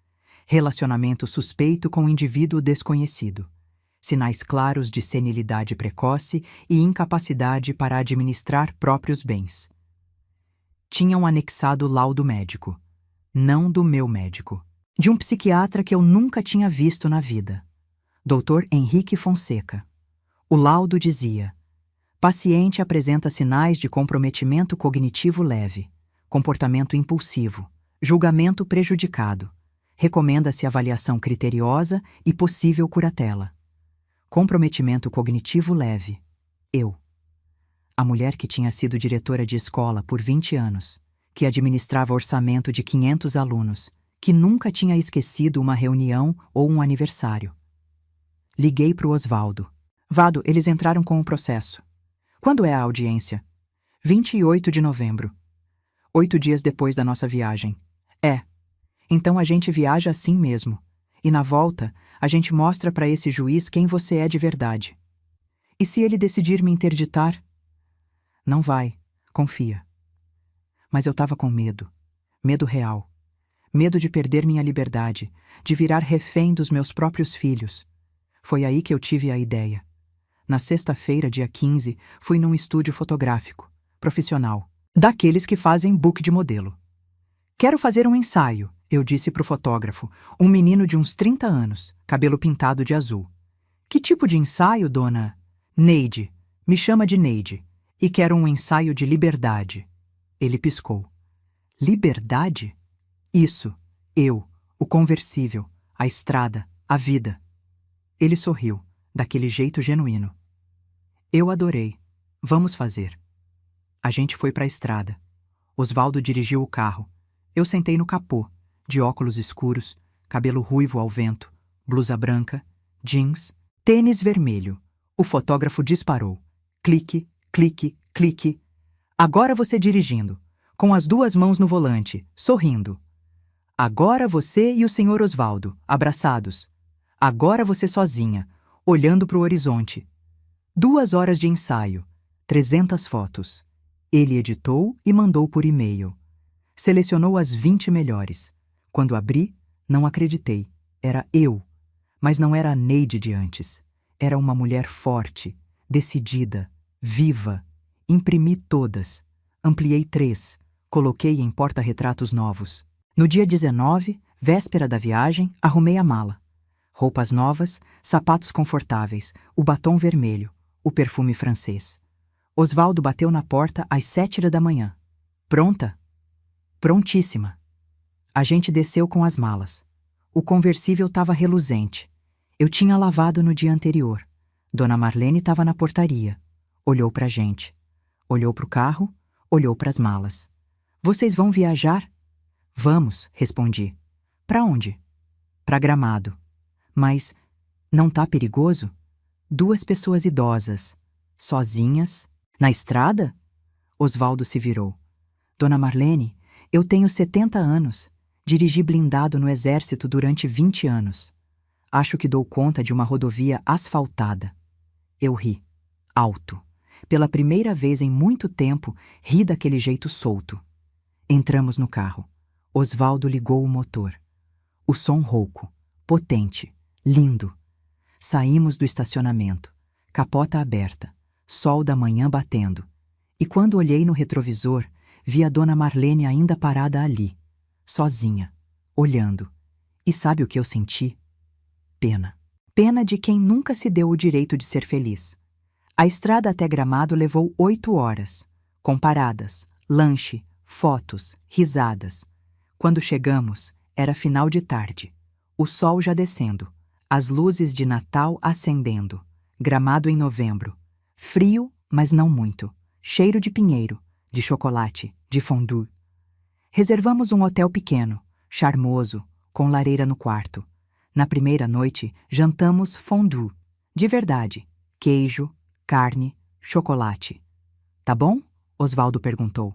Relacionamento suspeito com indivíduo desconhecido. Sinais claros de senilidade precoce e incapacidade para administrar próprios bens. Tinham anexado laudo médico. Não do meu médico. De um psiquiatra que eu nunca tinha visto na vida. Dr. Henrique Fonseca. O laudo dizia: paciente apresenta sinais de comprometimento cognitivo leve, comportamento impulsivo, julgamento prejudicado. Recomenda-se avaliação criteriosa e possível curatela. Comprometimento cognitivo leve. Eu. A mulher que tinha sido diretora de escola por 20 anos, que administrava orçamento de 500 alunos, que nunca tinha esquecido uma reunião ou um aniversário. Liguei para o Osvaldo. Vado, eles entraram com o processo. Quando é a audiência? 28 de novembro. 8 dias depois da nossa viagem. É. Então a gente viaja assim mesmo. E na volta, a gente mostra para esse juiz quem você é de verdade. E se ele decidir me interditar? Não vai, confia. Mas eu estava com medo. Medo real. Medo de perder minha liberdade, de virar refém dos meus próprios filhos. Foi aí que eu tive a ideia. Na sexta-feira, dia 15, fui num estúdio fotográfico, profissional, daqueles que fazem book de modelo. Quero fazer um ensaio, eu disse pro fotógrafo, um menino de uns 30 anos, cabelo pintado de azul. Que tipo de ensaio, dona? Neide. Me chama de Neide. E quero um ensaio de liberdade. Ele piscou. Liberdade? Isso, eu, o conversível, a estrada, a vida. Ele sorriu, daquele jeito genuíno. Eu adorei. Vamos fazer. A gente foi para a estrada. Osvaldo dirigiu o carro. Eu sentei no capô, de óculos escuros, cabelo ruivo ao vento, blusa branca, jeans, tênis vermelho. O fotógrafo disparou. Clique, clique, clique. Agora você dirigindo, com as 2 mãos no volante, sorrindo. Agora você e o senhor Osvaldo, abraçados. Agora você sozinha, olhando para o horizonte. 2 horas de ensaio, 300 fotos. Ele editou e mandou por e-mail. Selecionou as 20 melhores. Quando abri, não acreditei. Era eu. Mas não era a Neide de antes. Era uma mulher forte, decidida, viva. Imprimi todas. Ampliei 3. Coloquei em porta-retratos novos. No dia 19, véspera da viagem, arrumei a mala. Roupas novas, sapatos confortáveis, o batom vermelho, o perfume francês. Osvaldo bateu na porta às 7 da manhã. Pronta? Prontíssima. A gente desceu com as malas. O conversível estava reluzente. Eu tinha lavado no dia anterior. Dona Marlene estava na portaria. Olhou pra gente. Olhou pro carro, Olhou para as malas. Vocês vão viajar? Vamos, respondi. Para onde? Para Gramado. Mas não tá perigoso? 2 pessoas idosas, sozinhas, na estrada? Osvaldo se virou. Dona Marlene, eu tenho 70 anos. Dirigi blindado no exército durante 20 anos. Acho que dou conta de uma rodovia asfaltada. Eu ri, alto. Pela primeira vez em muito tempo, ri daquele jeito solto. Entramos no carro. Osvaldo ligou o motor. O som rouco, potente, lindo. Saímos do estacionamento, capota aberta, sol da manhã batendo. E quando olhei no retrovisor, vi a Dona Marlene ainda parada ali, sozinha, olhando. E sabe o que eu senti? Pena. Pena de quem nunca se deu o direito de ser feliz. A estrada até Gramado levou 8 horas, com paradas, lanche, fotos, risadas. Quando chegamos, era final de tarde, o sol já descendo, as luzes de Natal acendendo, Gramado em novembro. Frio, mas não muito. Cheiro de pinheiro, de chocolate, de fondue. Reservamos um hotel pequeno, charmoso, com lareira no quarto. Na primeira noite, jantamos fondue. De verdade. Queijo, carne, chocolate. Tá bom? Osvaldo perguntou.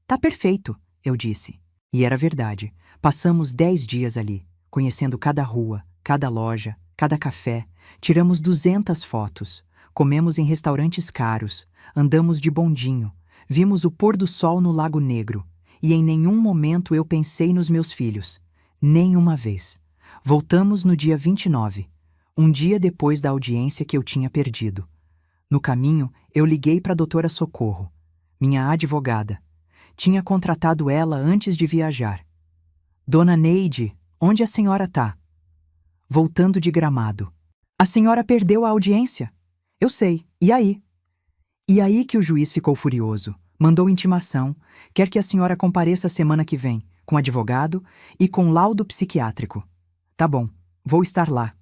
Tá perfeito, eu disse. E era verdade. Passamos 10 dias ali, conhecendo cada rua, cada loja, cada café. Tiramos 200 fotos. Comemos em restaurantes caros. Andamos de bondinho. Vimos o pôr do sol no Lago Negro. E em nenhum momento eu pensei nos meus filhos. Nenhuma vez. Voltamos no dia 29, um dia depois da audiência que eu tinha perdido. No caminho, eu liguei para a doutora Socorro, minha advogada. Tinha contratado ela antes de viajar. Dona Neide, onde a senhora tá? Voltando de Gramado. A senhora perdeu a audiência? Eu sei. E aí? E aí que o juiz ficou furioso. Mandou intimação. Quer que a senhora compareça semana que vem, com advogado e com laudo psiquiátrico. Tá bom, vou estar lá.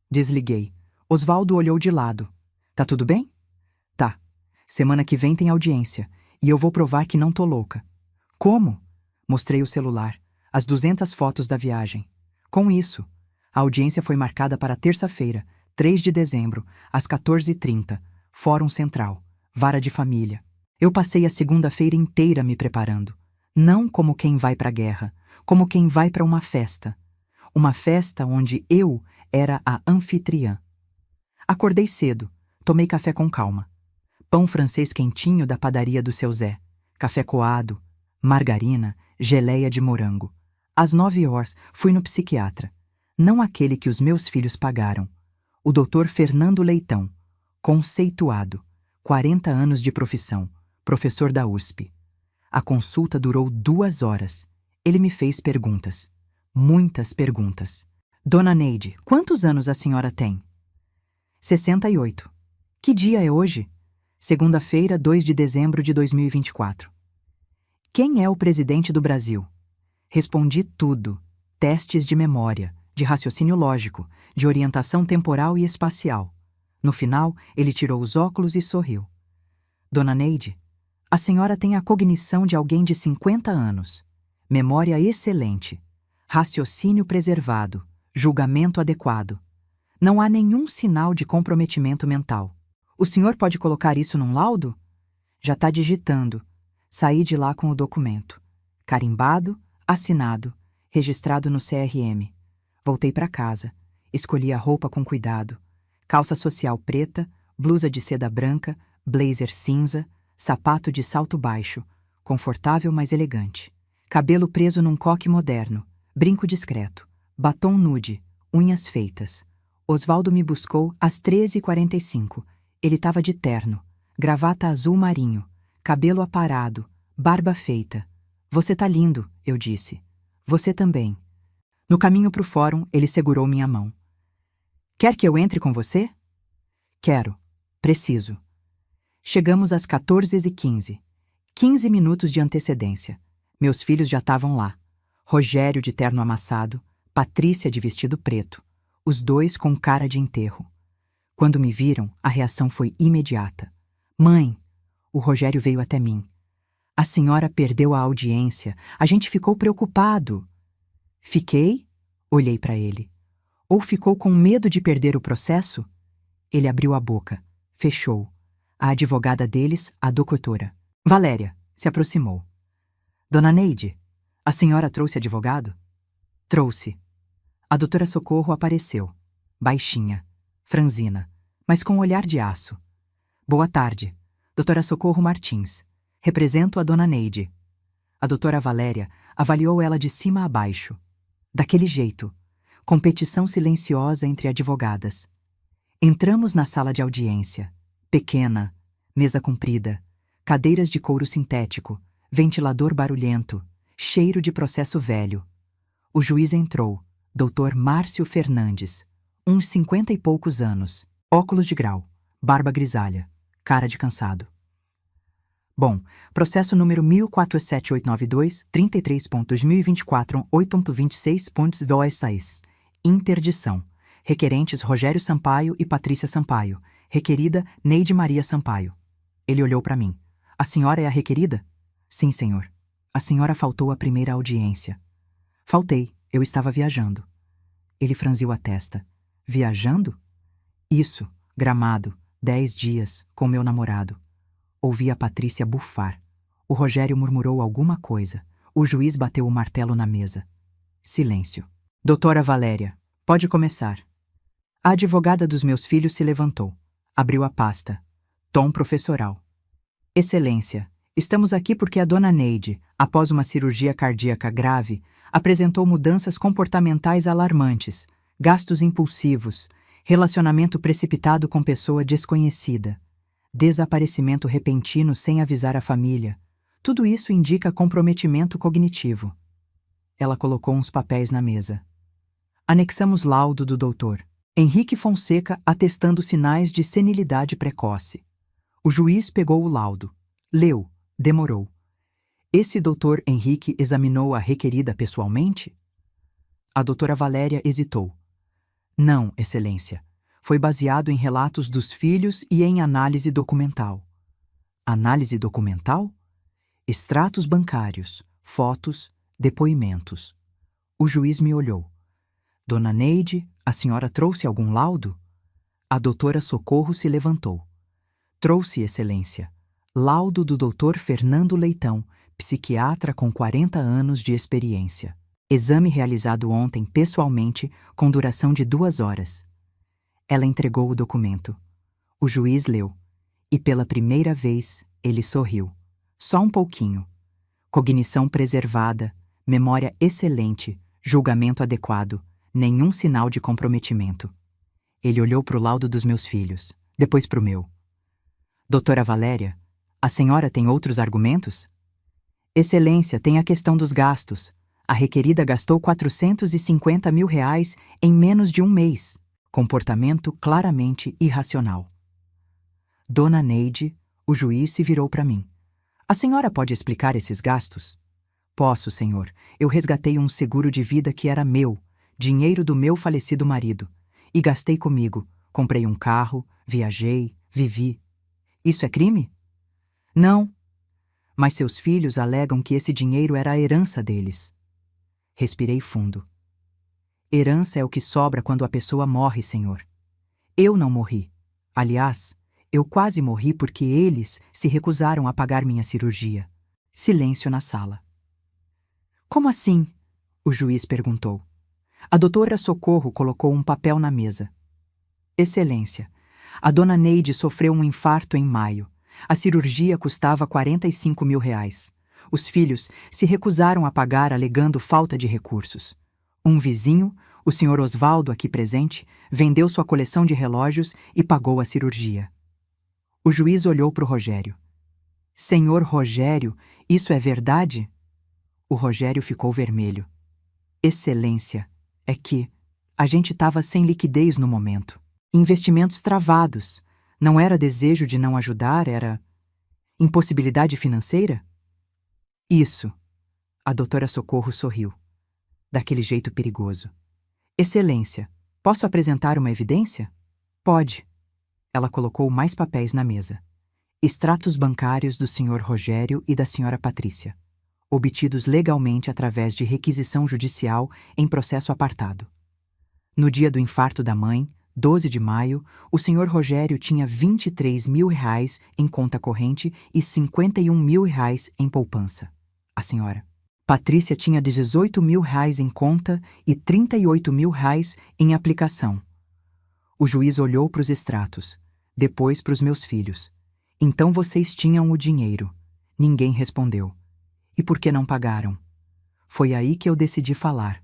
Desliguei. Osvaldo olhou de lado. Tá tudo bem? Tá. Semana que vem tem audiência, e eu vou provar que não tô louca. Como? Mostrei o celular, as 200 fotos da viagem. Com isso, a audiência foi marcada para terça-feira, 3 de dezembro, às 14h30, Fórum Central, Vara de Família. Eu passei a segunda-feira inteira me preparando. Não como quem vai para a guerra, como quem vai para uma festa. Uma festa onde eu era a anfitriã. Acordei cedo, tomei café com calma. Pão francês quentinho da padaria do seu Zé, café coado, margarina, geleia de morango. Às 9h fui no psiquiatra, não aquele que os meus filhos pagaram. O Dr. Fernando Leitão, conceituado, 40 anos de profissão, professor da USP. A consulta durou 2 horas. Ele me fez perguntas. Muitas perguntas. Dona Neide, quantos anos a senhora tem? 68. Que dia é hoje? Segunda-feira, 2 de dezembro de 2024. Quem é o presidente do Brasil? Respondi tudo. Testes de memória, de raciocínio lógico, de orientação temporal e espacial. No final, ele tirou os óculos e sorriu. Dona Neide, a senhora tem a cognição de alguém de 50 anos. Memória excelente. Raciocínio preservado, julgamento adequado. Não há nenhum sinal de comprometimento mental. O senhor pode colocar isso num laudo? Já está digitando. Saí de lá com o documento. Carimbado, assinado, registrado no CRM. Voltei para casa. Escolhi a roupa com cuidado. Calça social preta, blusa de seda branca, blazer cinza, sapato de salto baixo, confortável mas elegante. Cabelo preso num coque moderno. Brinco discreto, batom nude, unhas feitas. Osvaldo me buscou às 13h45. Ele estava de terno, gravata azul marinho, cabelo aparado, barba feita. Você tá lindo, eu disse. Você também. No caminho pro fórum, ele segurou minha mão. Quer que eu entre com você? Quero. Preciso. Chegamos às 14h15. 15 minutos de antecedência. Meus filhos já estavam lá. Rogério de terno amassado, Patrícia de vestido preto, os 2 com cara de enterro. Quando me viram, a reação foi imediata. Mãe! O Rogério veio até mim. A senhora perdeu a audiência. A gente ficou preocupado. Fiquei? Olhei para ele. Ou ficou com medo de perder o processo? Ele abriu a boca. Fechou. A advogada deles, a doutora Valéria, se aproximou. Dona Neide, a senhora trouxe advogado? Trouxe. A doutora Socorro apareceu. Baixinha, franzina, mas com um olhar de aço. Boa tarde, doutora Socorro Martins. Represento a dona Neide. A doutora Valéria avaliou ela de cima a baixo. Daquele jeito, competição silenciosa entre advogadas. Entramos na sala de audiência. Pequena, mesa comprida, cadeiras de couro sintético, ventilador barulhento, cheiro de processo velho. O juiz entrou, doutor Márcio Fernandes, uns 50 e poucos anos, óculos de grau, barba grisalha, cara de cansado. Bom, processo número 147892, 33.2024, 8.26.26, interdição. Requerentes Rogério Sampaio e Patrícia Sampaio. Requerida Neide Maria Sampaio. Ele olhou para mim. A senhora é a requerida? Sim, senhor. A senhora faltou à primeira audiência. Faltei, eu estava viajando. Ele franziu a testa. Viajando? Isso, Gramado, 10 dias, com meu namorado. Ouvi a Patrícia bufar. O Rogério murmurou alguma coisa. O juiz bateu o martelo na mesa. Silêncio. Doutora Valéria, pode começar. A advogada dos meus filhos se levantou. Abriu a pasta. Tom professoral. Excelência, estamos aqui porque a dona Neide, após uma cirurgia cardíaca grave, apresentou mudanças comportamentais alarmantes, gastos impulsivos, relacionamento precipitado com pessoa desconhecida, desaparecimento repentino sem avisar a família. Tudo isso indica comprometimento cognitivo. Ela colocou uns papéis na mesa. Anexamos laudo do doutor Henrique Fonseca atestando sinais de senilidade precoce. O juiz pegou o laudo. Leu. Demorou. Esse doutor Henrique examinou a requerida pessoalmente? A doutora Valéria hesitou. Não, excelência. Foi baseado em relatos dos filhos e em análise documental. Análise documental? Extratos bancários, fotos, depoimentos. O juiz me olhou. Dona Neide, a senhora trouxe algum laudo? A doutora Socorro se levantou. Trouxe, excelência. Laudo do doutor Fernando Leitão, psiquiatra com 40 anos de experiência. Exame realizado ontem pessoalmente, com duração de 2 horas. Ela entregou o documento. O juiz leu. E pela primeira vez, ele sorriu. Só um pouquinho. Cognição preservada, memória excelente, julgamento adequado, nenhum sinal de comprometimento. Ele olhou para o laudo dos meus filhos, depois para o meu. Doutora Valéria, a senhora tem outros argumentos? Excelência, tem a questão dos gastos. A requerida gastou R$450 mil em menos de um mês. Comportamento claramente irracional. Dona Neide, o juiz se virou para mim. A senhora pode explicar esses gastos? Posso, senhor. Eu resgatei um seguro de vida que era meu, dinheiro do meu falecido marido, e gastei comigo. Comprei um carro, viajei, vivi. Isso é crime? Não. Mas seus filhos alegam que esse dinheiro era a herança deles. Respirei fundo. Herança é o que sobra quando a pessoa morre, senhor. Eu não morri. Aliás, eu quase morri porque eles se recusaram a pagar minha cirurgia. Silêncio na sala. Como assim? O juiz perguntou. A doutora Socorro colocou um papel na mesa. Excelência, a dona Neide sofreu um infarto em maio. A cirurgia custava R$45 mil. Os filhos se recusaram a pagar alegando falta de recursos. Um vizinho, o senhor Osvaldo aqui presente, vendeu sua coleção de relógios e pagou a cirurgia. O juiz olhou para o Rogério. Senhor Rogério, isso é verdade? O Rogério ficou vermelho. Excelência, é que a gente estava sem liquidez no momento. Investimentos travados. Não era desejo de não ajudar, era impossibilidade financeira? Isso. A doutora Socorro sorriu. Daquele jeito perigoso. Excelência, posso apresentar uma evidência? Pode. Ela colocou mais papéis na mesa. Extratos bancários do Sr. Rogério e da Sra. Patrícia, obtidos legalmente através de requisição judicial em processo apartado. No dia do infarto da mãe, 12 de maio, o Sr. Rogério tinha R$ 23 mil em conta corrente e R$ 51 mil em poupança. A Sra. Patrícia tinha R$ 18 mil em conta e R$ 38 mil em aplicação. O juiz olhou para os extratos, depois para os meus filhos. Então vocês tinham o dinheiro. Ninguém respondeu. E por que não pagaram? Foi aí que eu decidi falar.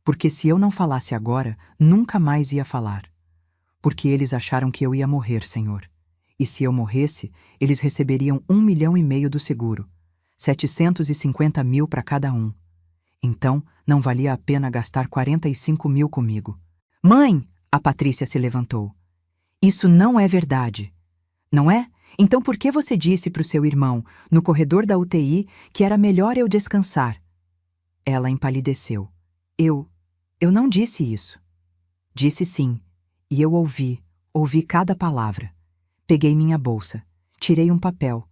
Porque se eu não falasse agora, nunca mais ia falar. Porque eles acharam que eu ia morrer, Senhor. E se eu morresse, eles receberiam 1,5 milhão do seguro. 750 mil para cada um. Então, não valia a pena gastar 45 mil comigo. Mãe! A Patrícia se levantou. Isso não é verdade. Não é? Então por que você disse para o seu irmão, no corredor da UTI, que era melhor eu descansar? Ela empalideceu. Eu não disse isso. Disse sim. E eu ouvi cada palavra. Peguei minha bolsa, tirei um papel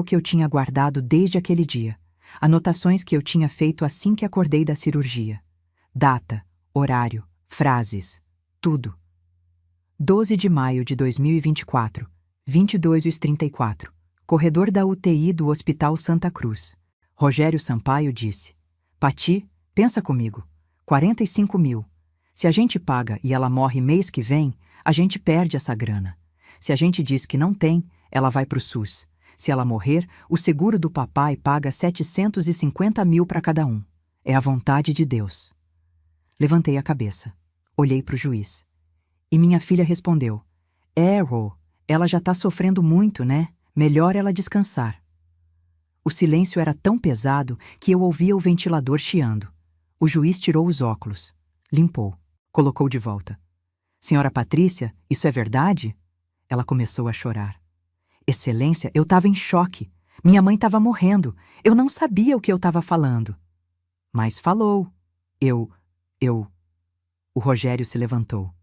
que eu tinha guardado desde aquele dia, anotações que eu tinha feito assim que acordei da cirurgia. Data, horário, frases, tudo. 12 de maio de 2024, 22h34, corredor da UTI do Hospital Santa Cruz. Rogério Sampaio disse: Pati, pensa comigo, 45 mil. Se a gente paga e ela morre mês que vem, a gente perde essa grana. Se a gente diz que não tem, ela vai pro SUS. Se ela morrer, o seguro do papai paga 750 mil para cada um. É a vontade de Deus. Levantei a cabeça. Olhei pro juiz. E minha filha respondeu: Rô, ela já tá sofrendo muito, né? Melhor ela descansar. O silêncio era tão pesado que eu ouvia o ventilador chiando. O juiz tirou os óculos. Limpou. Colocou de volta. Senhora Patrícia, isso é verdade? Ela começou a chorar. Excelência, eu estava em choque. Minha mãe estava morrendo. Eu não sabia o que eu estava falando. Mas falou. O Rogério se levantou.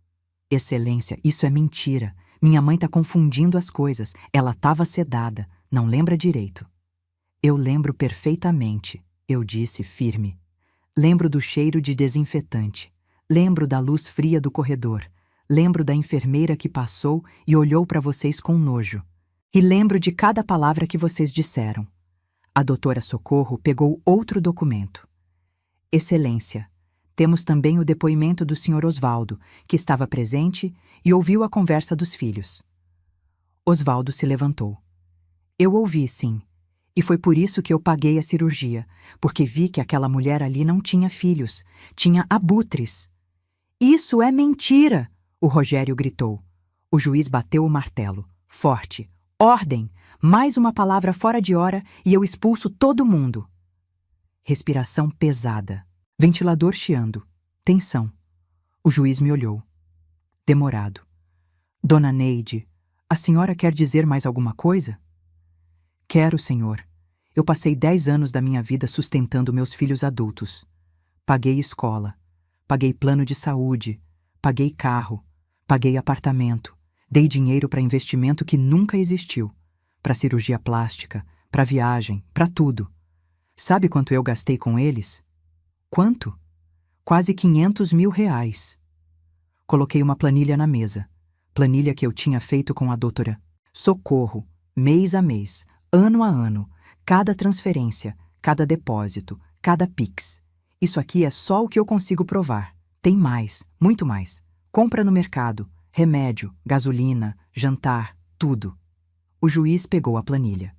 Excelência, isso é mentira. Minha mãe está confundindo as coisas. Ela estava sedada. Não lembra direito. Eu lembro perfeitamente, eu disse firme. Lembro do cheiro de desinfetante. Lembro da luz fria do corredor. Lembro da enfermeira que passou e olhou para vocês com nojo. E lembro de cada palavra que vocês disseram. A doutora Socorro pegou outro documento. Excelência, temos também o depoimento do Sr. Osvaldo, que estava presente e ouviu a conversa dos filhos. Osvaldo se levantou. Eu ouvi, sim. E foi por isso que eu paguei a cirurgia, porque vi que aquela mulher ali não tinha filhos, tinha abutres. Isso é mentira! O Rogério gritou. O juiz bateu o martelo, forte. Ordem! Mais uma palavra fora de hora e eu expulso todo mundo. Respiração pesada. Ventilador chiando. Tensão. O juiz me olhou. Demorado. Dona Neide, a senhora quer dizer mais alguma coisa? Quero, senhor. Eu passei 10 anos da minha vida sustentando meus filhos adultos. Paguei escola. Paguei plano de saúde. Paguei carro. Paguei apartamento. Dei dinheiro para investimento que nunca existiu. Para cirurgia plástica, para viagem, para tudo. Sabe quanto eu gastei com eles? Quanto? Quase 500 mil reais. Coloquei uma planilha na mesa. Planilha que eu tinha feito com a doutora Socorro, mês a mês, ano a ano, cada transferência, cada depósito, cada Pix. Isso aqui é só o que eu consigo provar. Tem mais, muito mais. Compra no mercado, remédio, gasolina, jantar, tudo. O juiz pegou a planilha.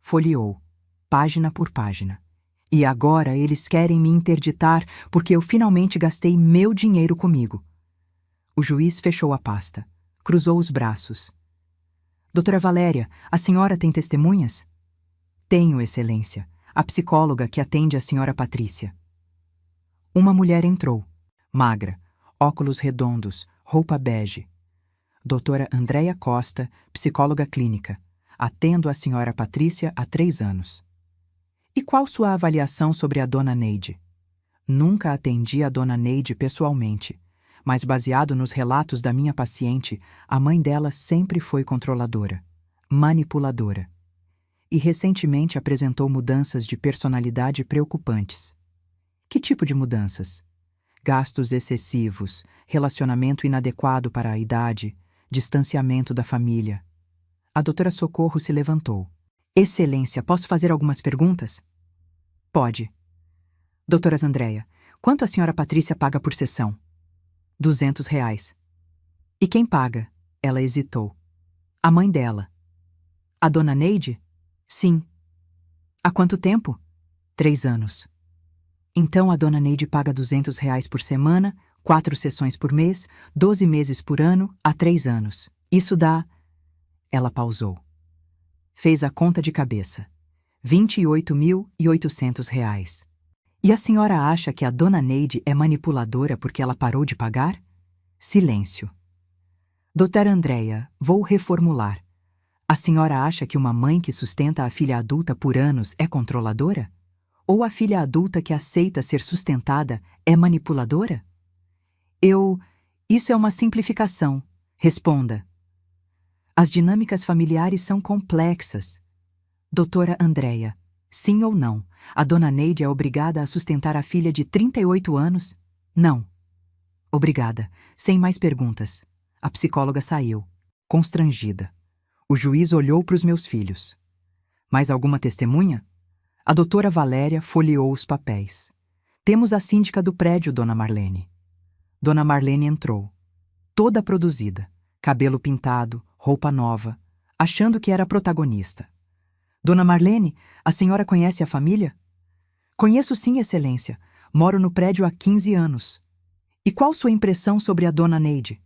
Folheou, página por página. E agora eles querem me interditar porque eu finalmente gastei meu dinheiro comigo. O juiz fechou a pasta, cruzou os braços. Doutora Valéria, a senhora tem testemunhas? Tenho, excelência. A psicóloga que atende a senhora Patrícia. Uma mulher entrou, magra, óculos redondos, roupa bege. Doutora Andréia Costa, psicóloga clínica. Atendo a senhora Patrícia há 3 anos. E qual sua avaliação sobre a dona Neide? Nunca atendi a dona Neide pessoalmente, mas baseado nos relatos da minha paciente, a mãe dela sempre foi controladora. manipuladora. E recentemente apresentou mudanças de personalidade preocupantes. Que tipo de mudanças? Gastos excessivos, relacionamento inadequado para a idade, distanciamento da família. A doutora Socorro se levantou. Excelência, posso fazer algumas perguntas? Pode. Doutora Andréia, quanto a senhora Patrícia paga por sessão? R$ 200. E quem paga? Ela hesitou. A mãe dela. A dona Neide? Sim. Há quanto tempo? 3 anos. Então a dona Neide paga R$ 200 por semana, 4 sessões por mês, 12 meses por ano, há 3 anos. Isso dá... Ela pausou. Fez a conta de cabeça. R$ 28.800. E a senhora acha que a dona Neide é manipuladora porque ela parou de pagar? Silêncio. Doutora Andréia, vou reformular. A senhora acha que uma mãe que sustenta a filha adulta por anos é controladora? Ou a filha adulta que aceita ser sustentada é manipuladora? Isso é uma simplificação. Responda. As dinâmicas familiares são complexas. Doutora Andréia, sim ou não, a dona Neide é obrigada a sustentar a filha de 38 anos? Não. Obrigada. Sem mais perguntas. A psicóloga saiu, constrangida. O juiz olhou para os meus filhos. Mais alguma testemunha? A doutora Valéria folheou os papéis. Temos a síndica do prédio, dona Marlene. Dona Marlene entrou, toda produzida, cabelo pintado, roupa nova, achando que era protagonista. Dona Marlene, a senhora conhece a família? Conheço sim, excelência. Moro no prédio há 15 anos. E qual sua impressão sobre a dona Neide?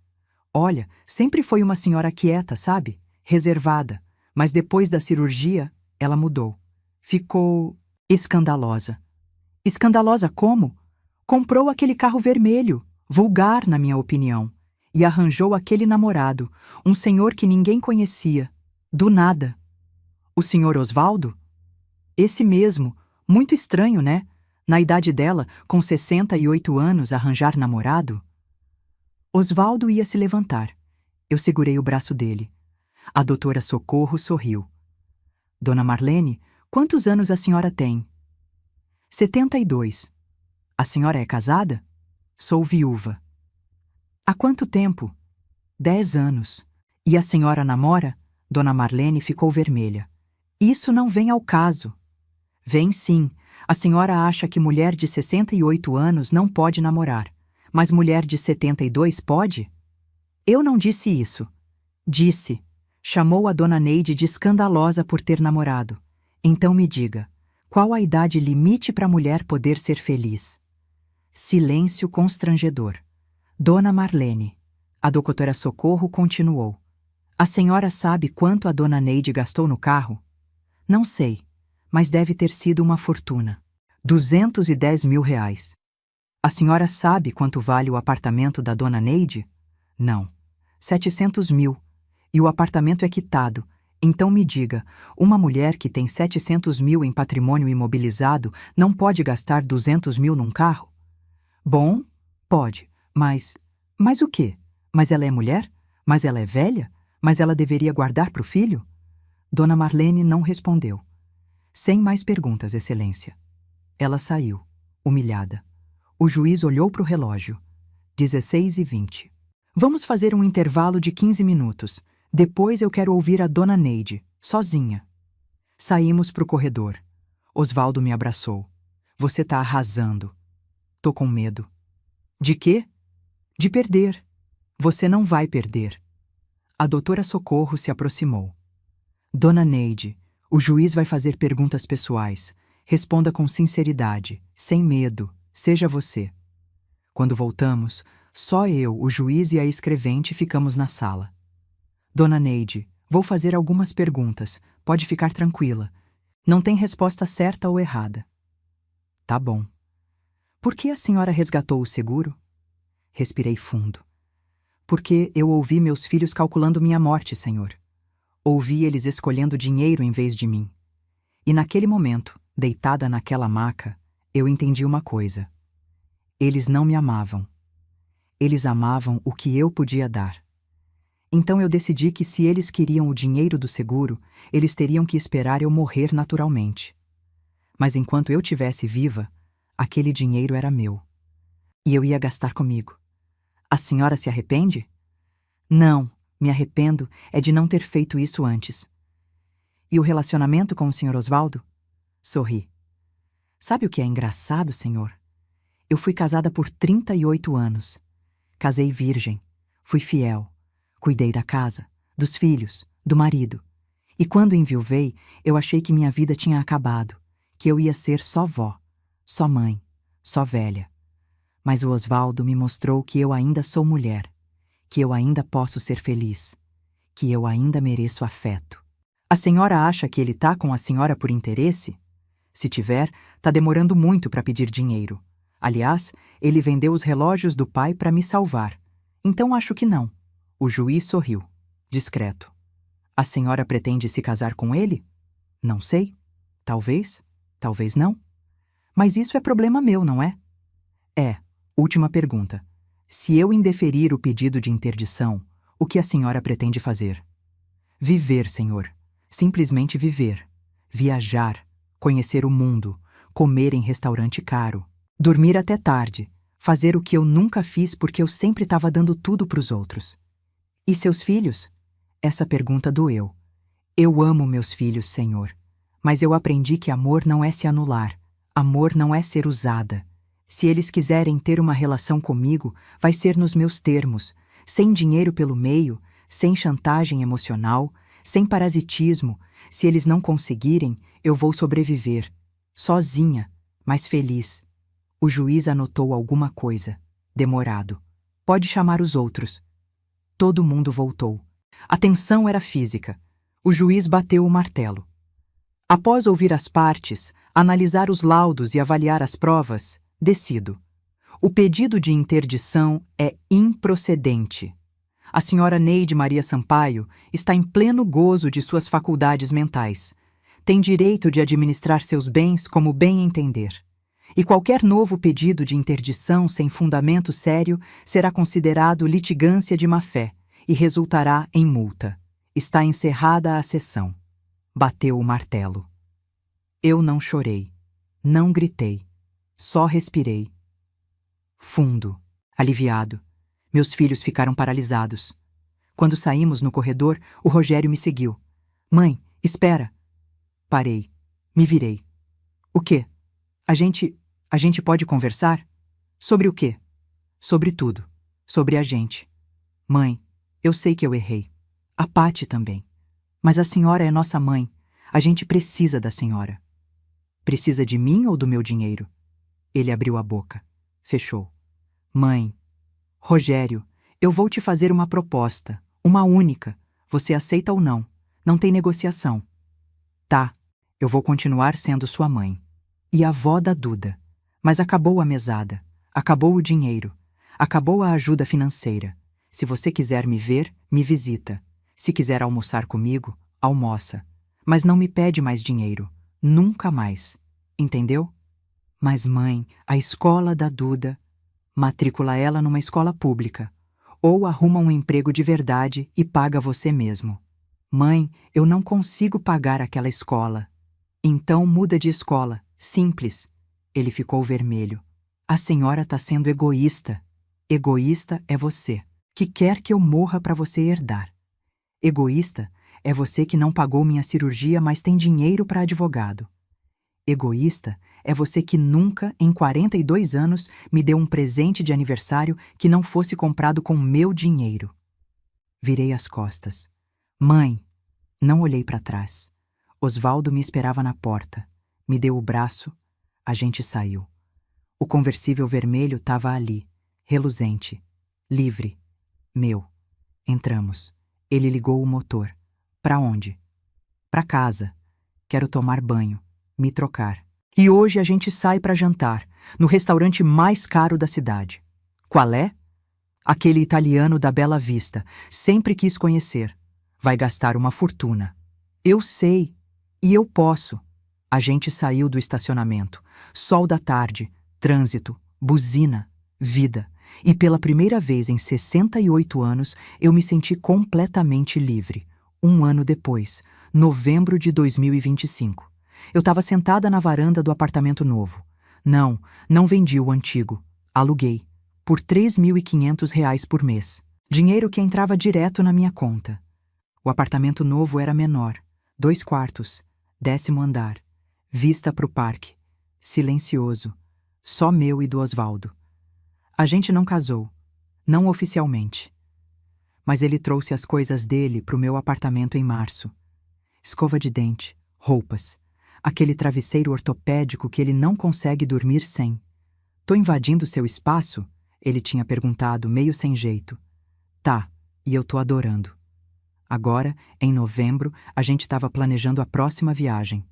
Olha, sempre foi uma senhora quieta, sabe? Reservada. Mas depois da cirurgia, ela mudou. Ficou escandalosa. Escandalosa como? Comprou aquele carro vermelho, vulgar, na minha opinião, e arranjou aquele namorado, um senhor que ninguém conhecia. Do nada. O senhor Osvaldo? Esse mesmo. Muito estranho, né? Na idade dela, com 68 anos, arranjar namorado? Osvaldo ia se levantar. Eu segurei o braço dele. A doutora Socorro sorriu. Dona Marlene, quantos anos a senhora tem? 72. A senhora é casada? Sou viúva. Há quanto tempo? 10 anos. E a senhora namora? Dona Marlene ficou vermelha. Isso não vem ao caso. Vem sim. A senhora acha que mulher de 68 anos não pode namorar, mas mulher de 72 pode? Eu não disse isso. Disse. Chamou a dona Neide de escandalosa por ter namorado. Então me diga, qual a idade limite para a mulher poder ser feliz? Silêncio constrangedor. Dona Marlene. A doutora Socorro continuou. A senhora sabe quanto a dona Neide gastou no carro? Não sei, mas deve ter sido uma fortuna. R$ 210.000. A senhora sabe quanto vale o apartamento da dona Neide? Não. 700 mil. E o apartamento é quitado. Então me diga, uma mulher que tem 700 mil em patrimônio imobilizado não pode gastar 200 mil num carro? Bom, pode, mas o quê? Mas ela é mulher? Mas ela é velha? Mas ela deveria guardar para o filho? Dona Marlene não respondeu. Sem mais perguntas, excelência. Ela saiu, humilhada. O juiz olhou para o relógio. 16h20. Vamos fazer um intervalo de 15 minutos. Depois eu quero ouvir a dona Neide, sozinha. Saímos para o corredor. Osvaldo me abraçou. Você tá arrasando. Tô com medo. De quê? De perder. Você não vai perder. A doutora Socorro se aproximou. Dona Neide, o juiz vai fazer perguntas pessoais. Responda com sinceridade, sem medo, seja você. Quando voltamos, só eu, o juiz e a escrevente ficamos na sala. Dona Neide, vou fazer algumas perguntas. Pode ficar tranquila. Não tem resposta certa ou errada. Tá bom. Por que a senhora resgatou o seguro? Respirei fundo. Porque eu ouvi meus filhos calculando minha morte, senhor. Ouvi eles escolhendo dinheiro em vez de mim. E naquele momento, deitada naquela maca, eu entendi uma coisa. Eles não me amavam. Eles amavam o que eu podia dar. Então eu decidi que se eles queriam o dinheiro do seguro, eles teriam que esperar eu morrer naturalmente. Mas enquanto eu tivesse viva, aquele dinheiro era meu. E eu ia gastar comigo. A senhora se arrepende? Não, me arrependo é de não ter feito isso antes. E o relacionamento com o Sr. Osvaldo? Sorri. Sabe o que é engraçado, senhor? Eu fui casada por 38 anos. Casei virgem, fui fiel, cuidei da casa, dos filhos, do marido. E quando enviuvei, eu achei que minha vida tinha acabado, que eu ia ser só vó, só mãe, só velha. Mas o Osvaldo me mostrou que eu ainda sou mulher, que eu ainda posso ser feliz, que eu ainda mereço afeto. A senhora acha que ele tá com a senhora por interesse? Se tiver, tá demorando muito para pedir dinheiro. Aliás, ele vendeu os relógios do pai para me salvar. Então acho que não. O juiz sorriu, discreto. A senhora pretende se casar com ele? Não sei. Talvez, talvez não. Mas isso é problema meu, não é? É. Última pergunta. Se eu indeferir o pedido de interdição, o que a senhora pretende fazer? Viver, senhor. Simplesmente viver. Viajar. Conhecer o mundo. Comer em restaurante caro. Dormir até tarde. Fazer o que eu nunca fiz porque eu sempre estava dando tudo para os outros. E seus filhos? Essa pergunta doeu. Eu amo meus filhos, senhor. Mas eu aprendi que amor não é se anular. Amor não é ser usada. Se eles quiserem ter uma relação comigo, vai ser nos meus termos, sem dinheiro pelo meio, sem chantagem emocional, sem parasitismo. Se eles não conseguirem, eu vou sobreviver. Sozinha, mas feliz. O juiz anotou alguma coisa. Demorado. Pode chamar os outros. Todo mundo voltou. A tensão era física. O juiz bateu o martelo. Após ouvir as partes, analisar os laudos e avaliar as provas, decido. O pedido de interdição é improcedente. A senhora Neide Maria Sampaio está em pleno gozo de suas faculdades mentais. Tem direito de administrar seus bens como bem entender. E qualquer novo pedido de interdição sem fundamento sério será considerado litigância de má-fé e resultará em multa. Está encerrada a sessão. Bateu o martelo. Eu não chorei, não gritei. Só respirei. Fundo, aliviado. Meus filhos ficaram paralisados. Quando saímos no corredor, o Rogério me seguiu. Mãe, espera. Parei. Me virei. O quê? A gente pode conversar? Sobre o quê? Sobre tudo. Sobre a gente. Mãe, eu sei que eu errei. A Pati também. Mas a senhora é nossa mãe. A gente precisa da senhora. Precisa de mim ou do meu dinheiro? Ele abriu a boca. Fechou. Mãe. Rogério, eu vou te fazer uma proposta. Uma única. Você aceita ou não? Não tem negociação. Tá. Eu vou continuar sendo sua mãe. E a avó da Duda. Mas acabou a mesada. Acabou o dinheiro. Acabou a ajuda financeira. Se você quiser me ver, me visita. Se quiser almoçar comigo, almoça. Mas não me pede mais dinheiro. Nunca mais. Entendeu? Mas, mãe, a escola da Duda... Matricula ela numa escola pública. Ou arruma um emprego de verdade e paga você mesmo. Mãe, eu não consigo pagar aquela escola. Então muda de escola. Simples. Ele ficou vermelho. A senhora está sendo egoísta. Egoísta é você, que quer que eu morra para você herdar. Egoísta é você que não pagou minha cirurgia, mas tem dinheiro para advogado. Egoísta é você que nunca, em 42 anos, me deu um presente de aniversário que não fosse comprado com meu dinheiro. Virei as costas. Mãe! Não olhei para trás. Osvaldo me esperava na porta. Me deu o braço. A gente saiu. O conversível vermelho estava ali, reluzente, livre. Meu. Entramos. Ele ligou o motor. Para onde? Para casa. Quero tomar banho. Me trocar. E hoje a gente sai para jantar, no restaurante mais caro da cidade. Qual é? Aquele italiano da Bela Vista. Sempre quis conhecer. Vai gastar uma fortuna. Eu sei. E eu posso. A gente saiu do estacionamento. Sol da tarde. Trânsito. Buzina. Vida. E pela primeira vez em 68 anos, eu me senti completamente livre. Um ano depois, novembro de 2025. Eu estava sentada na varanda do apartamento novo. Não vendi o antigo. Aluguei. Por R$ 3.500 por mês. Dinheiro que entrava direto na minha conta. O apartamento novo era menor. 2 quartos. 10º andar. Vista para o parque. Silencioso. Só meu e do Osvaldo. A gente não casou. Não oficialmente. Mas ele trouxe as coisas dele para o meu apartamento em março. Escova de dente, roupas, aquele travesseiro ortopédico que ele não consegue dormir sem. Tô invadindo seu espaço? Ele tinha perguntado, meio sem jeito. Tá, e eu tô adorando. Agora, em novembro, a gente estava planejando a próxima viagem.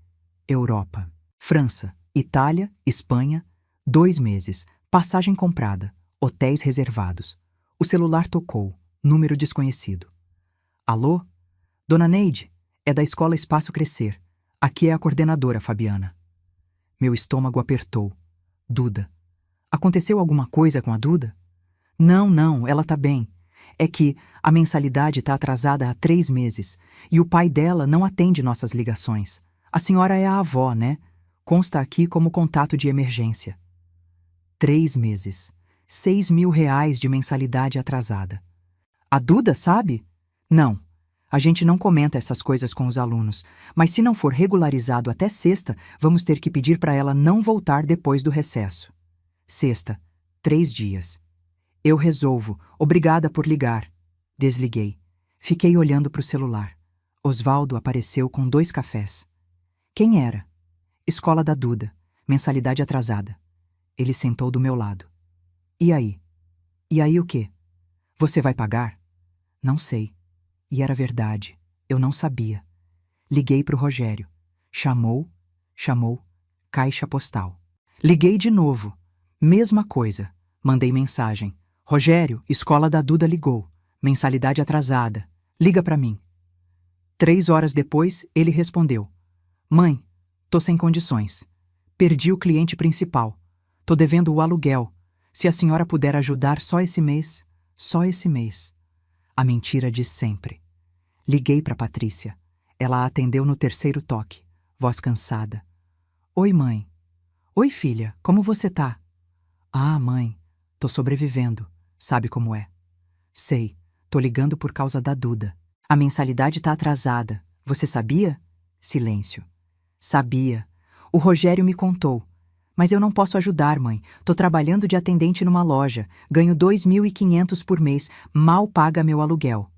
Europa. França, Itália, Espanha. 2 meses, passagem comprada, hotéis reservados. O celular tocou, número desconhecido. Alô? Dona Neide, é da Escola Espaço Crescer. Aqui é a coordenadora, Fabiana. Meu estômago apertou. Duda. Aconteceu alguma coisa com a Duda? Não, ela tá bem. É que a mensalidade tá atrasada há 3 meses e o pai dela não atende nossas ligações. A senhora é a avó, né? Consta aqui como contato de emergência. 3 meses. R$ 6.000 de mensalidade atrasada. A Duda sabe? Não. A gente não comenta essas coisas com os alunos, mas se não for regularizado até sexta, vamos ter que pedir para ela não voltar depois do recesso. Sexta, 3 dias. Eu resolvo. Obrigada por ligar. Desliguei. Fiquei olhando para o celular. Osvaldo apareceu com 2 cafés. Quem era? Escola da Duda. Mensalidade atrasada. Ele sentou do meu lado. E aí? E aí o quê? Você vai pagar? Não sei. E era verdade. Eu não sabia. Liguei para o Rogério. Chamou. Caixa postal. Liguei de novo. Mesma coisa. Mandei mensagem. Rogério, escola da Duda ligou. Mensalidade atrasada. Liga para mim. 3 horas depois, ele respondeu. Mãe, tô sem condições. Perdi o cliente principal. Tô devendo o aluguel. Se a senhora puder ajudar só esse mês. Só esse mês. A mentira de sempre. Liguei para Patrícia. Ela atendeu no 3º toque. Voz cansada. Oi, mãe. Oi, filha. Como você tá? Ah, mãe. Tô sobrevivendo. Sabe como é? Sei. Tô ligando por causa da Duda. A mensalidade tá atrasada. Você sabia? Silêncio. Sabia. O Rogério me contou. Mas eu não posso ajudar, mãe. Tô trabalhando de atendente numa loja. Ganho 2.500 por mês. Mal paga meu aluguel.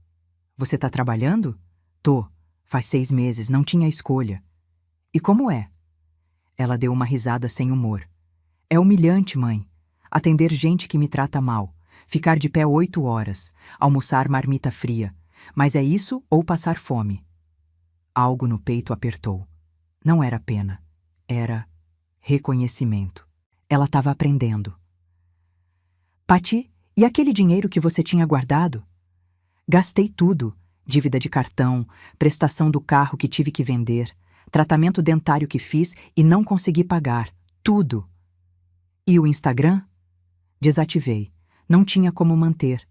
Você tá trabalhando? Tô. Faz 6 meses. Não tinha escolha. E como é? Ela deu uma risada sem humor. É humilhante, mãe. Atender gente que me trata mal. Ficar de pé 8 horas. Almoçar marmita fria. Mas é isso ou passar fome? Algo no peito apertou. Não era pena. Era reconhecimento. Ela estava aprendendo. Pati, e aquele dinheiro que você tinha guardado? Gastei tudo. Dívida de cartão, prestação do carro que tive que vender, tratamento dentário que fiz e não consegui pagar. Tudo. E o Instagram? Desativei. Não tinha como manter.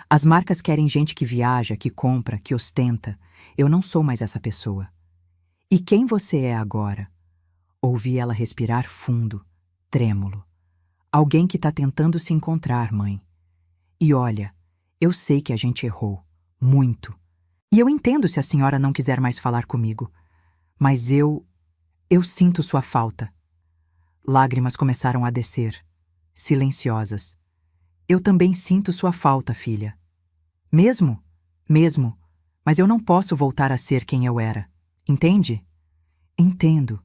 As marcas querem gente que viaja, que compra, que ostenta. Eu não sou mais essa pessoa. E quem você é agora? Ouvi ela respirar fundo, trêmulo. Alguém que tá tentando se encontrar, mãe. E olha, eu sei que a gente errou. Muito. E eu entendo se a senhora não quiser mais falar comigo. Mas eu sinto sua falta. Lágrimas começaram a descer, silenciosas. Eu também sinto sua falta, filha. Mesmo? Mesmo. Mas eu não posso voltar a ser quem eu era. Entende? Entendo.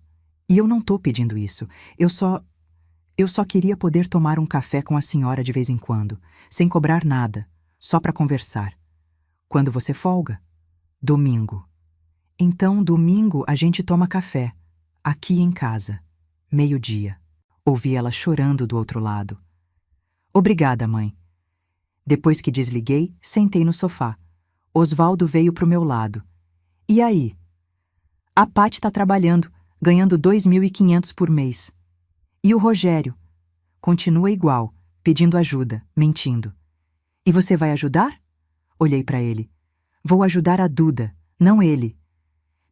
E eu não tô pedindo isso. Eu só queria poder tomar um café com a senhora de vez em quando, sem cobrar nada, só para conversar. Quando você folga? Domingo. Então, domingo a gente toma café, aqui em casa. 12:00. Ouvi ela chorando do outro lado. Obrigada, mãe. Depois que desliguei, sentei no sofá. Osvaldo veio pro meu lado. E aí? A Paty tá trabalhando, ganhando 2.500 por mês. E o Rogério? Continua igual, pedindo ajuda, mentindo. E você vai ajudar? Olhei para ele. Vou ajudar a Duda, não ele.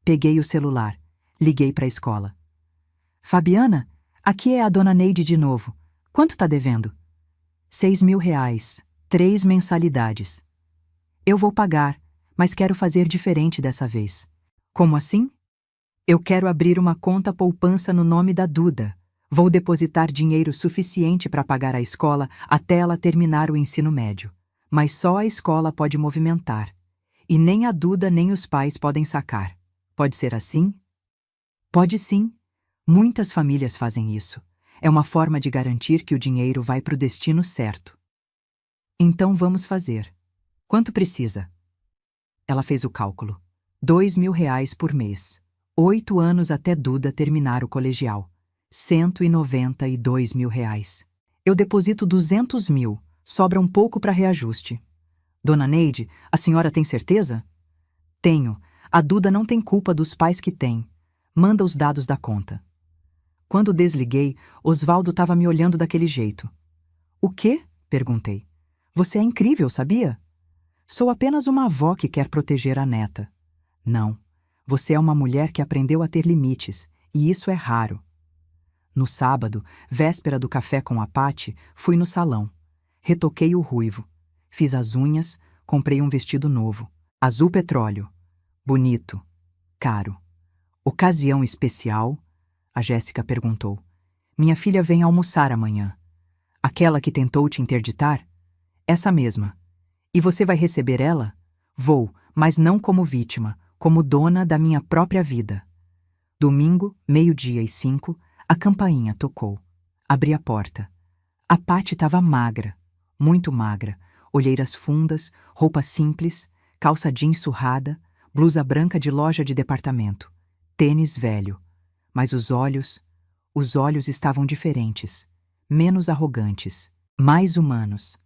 Peguei o celular. Liguei para a escola. Fabiana, aqui é a dona Neide de novo. Quanto tá devendo? R$ 6.000, 3 mensalidades. Eu vou pagar, mas quero fazer diferente dessa vez. Como assim? Eu quero abrir uma conta poupança no nome da Duda. Vou depositar dinheiro suficiente para pagar a escola até ela terminar o ensino médio. Mas só a escola pode movimentar. E nem a Duda nem os pais podem sacar. Pode ser assim? Pode sim. Muitas famílias fazem isso. É uma forma de garantir que o dinheiro vai para o destino certo. Então vamos fazer. Quanto precisa? Ela fez o cálculo. R$ 2.000 por mês. 8 anos até Duda terminar o colegial. R$ 192.000. Eu deposito 200 mil. Sobra um pouco para reajuste. Dona Neide, a senhora tem certeza? Tenho. A Duda não tem culpa dos pais que tem. Manda os dados da conta. Quando desliguei, Osvaldo estava me olhando daquele jeito. O quê? Perguntei. Você é incrível, sabia? Sou apenas uma avó que quer proteger a neta. Não. Você é uma mulher que aprendeu a ter limites, e isso é raro. No sábado, véspera do café com a Pati, fui no salão. Retoquei o ruivo. Fiz as unhas, comprei um vestido novo. Azul petróleo. Bonito. Caro. Ocasião especial? A Jéssica perguntou. Minha filha vem almoçar amanhã. Aquela que tentou te interditar? Essa mesma. E você vai receber ela? Vou, mas não como vítima, como dona da minha própria vida. Domingo, 12:05, a campainha tocou. Abri a porta. A Pati estava magra, muito magra, olheiras fundas, roupa simples, calça jeans surrada, blusa branca de loja de departamento, tênis velho. Mas os olhos estavam diferentes, menos arrogantes, mais humanos.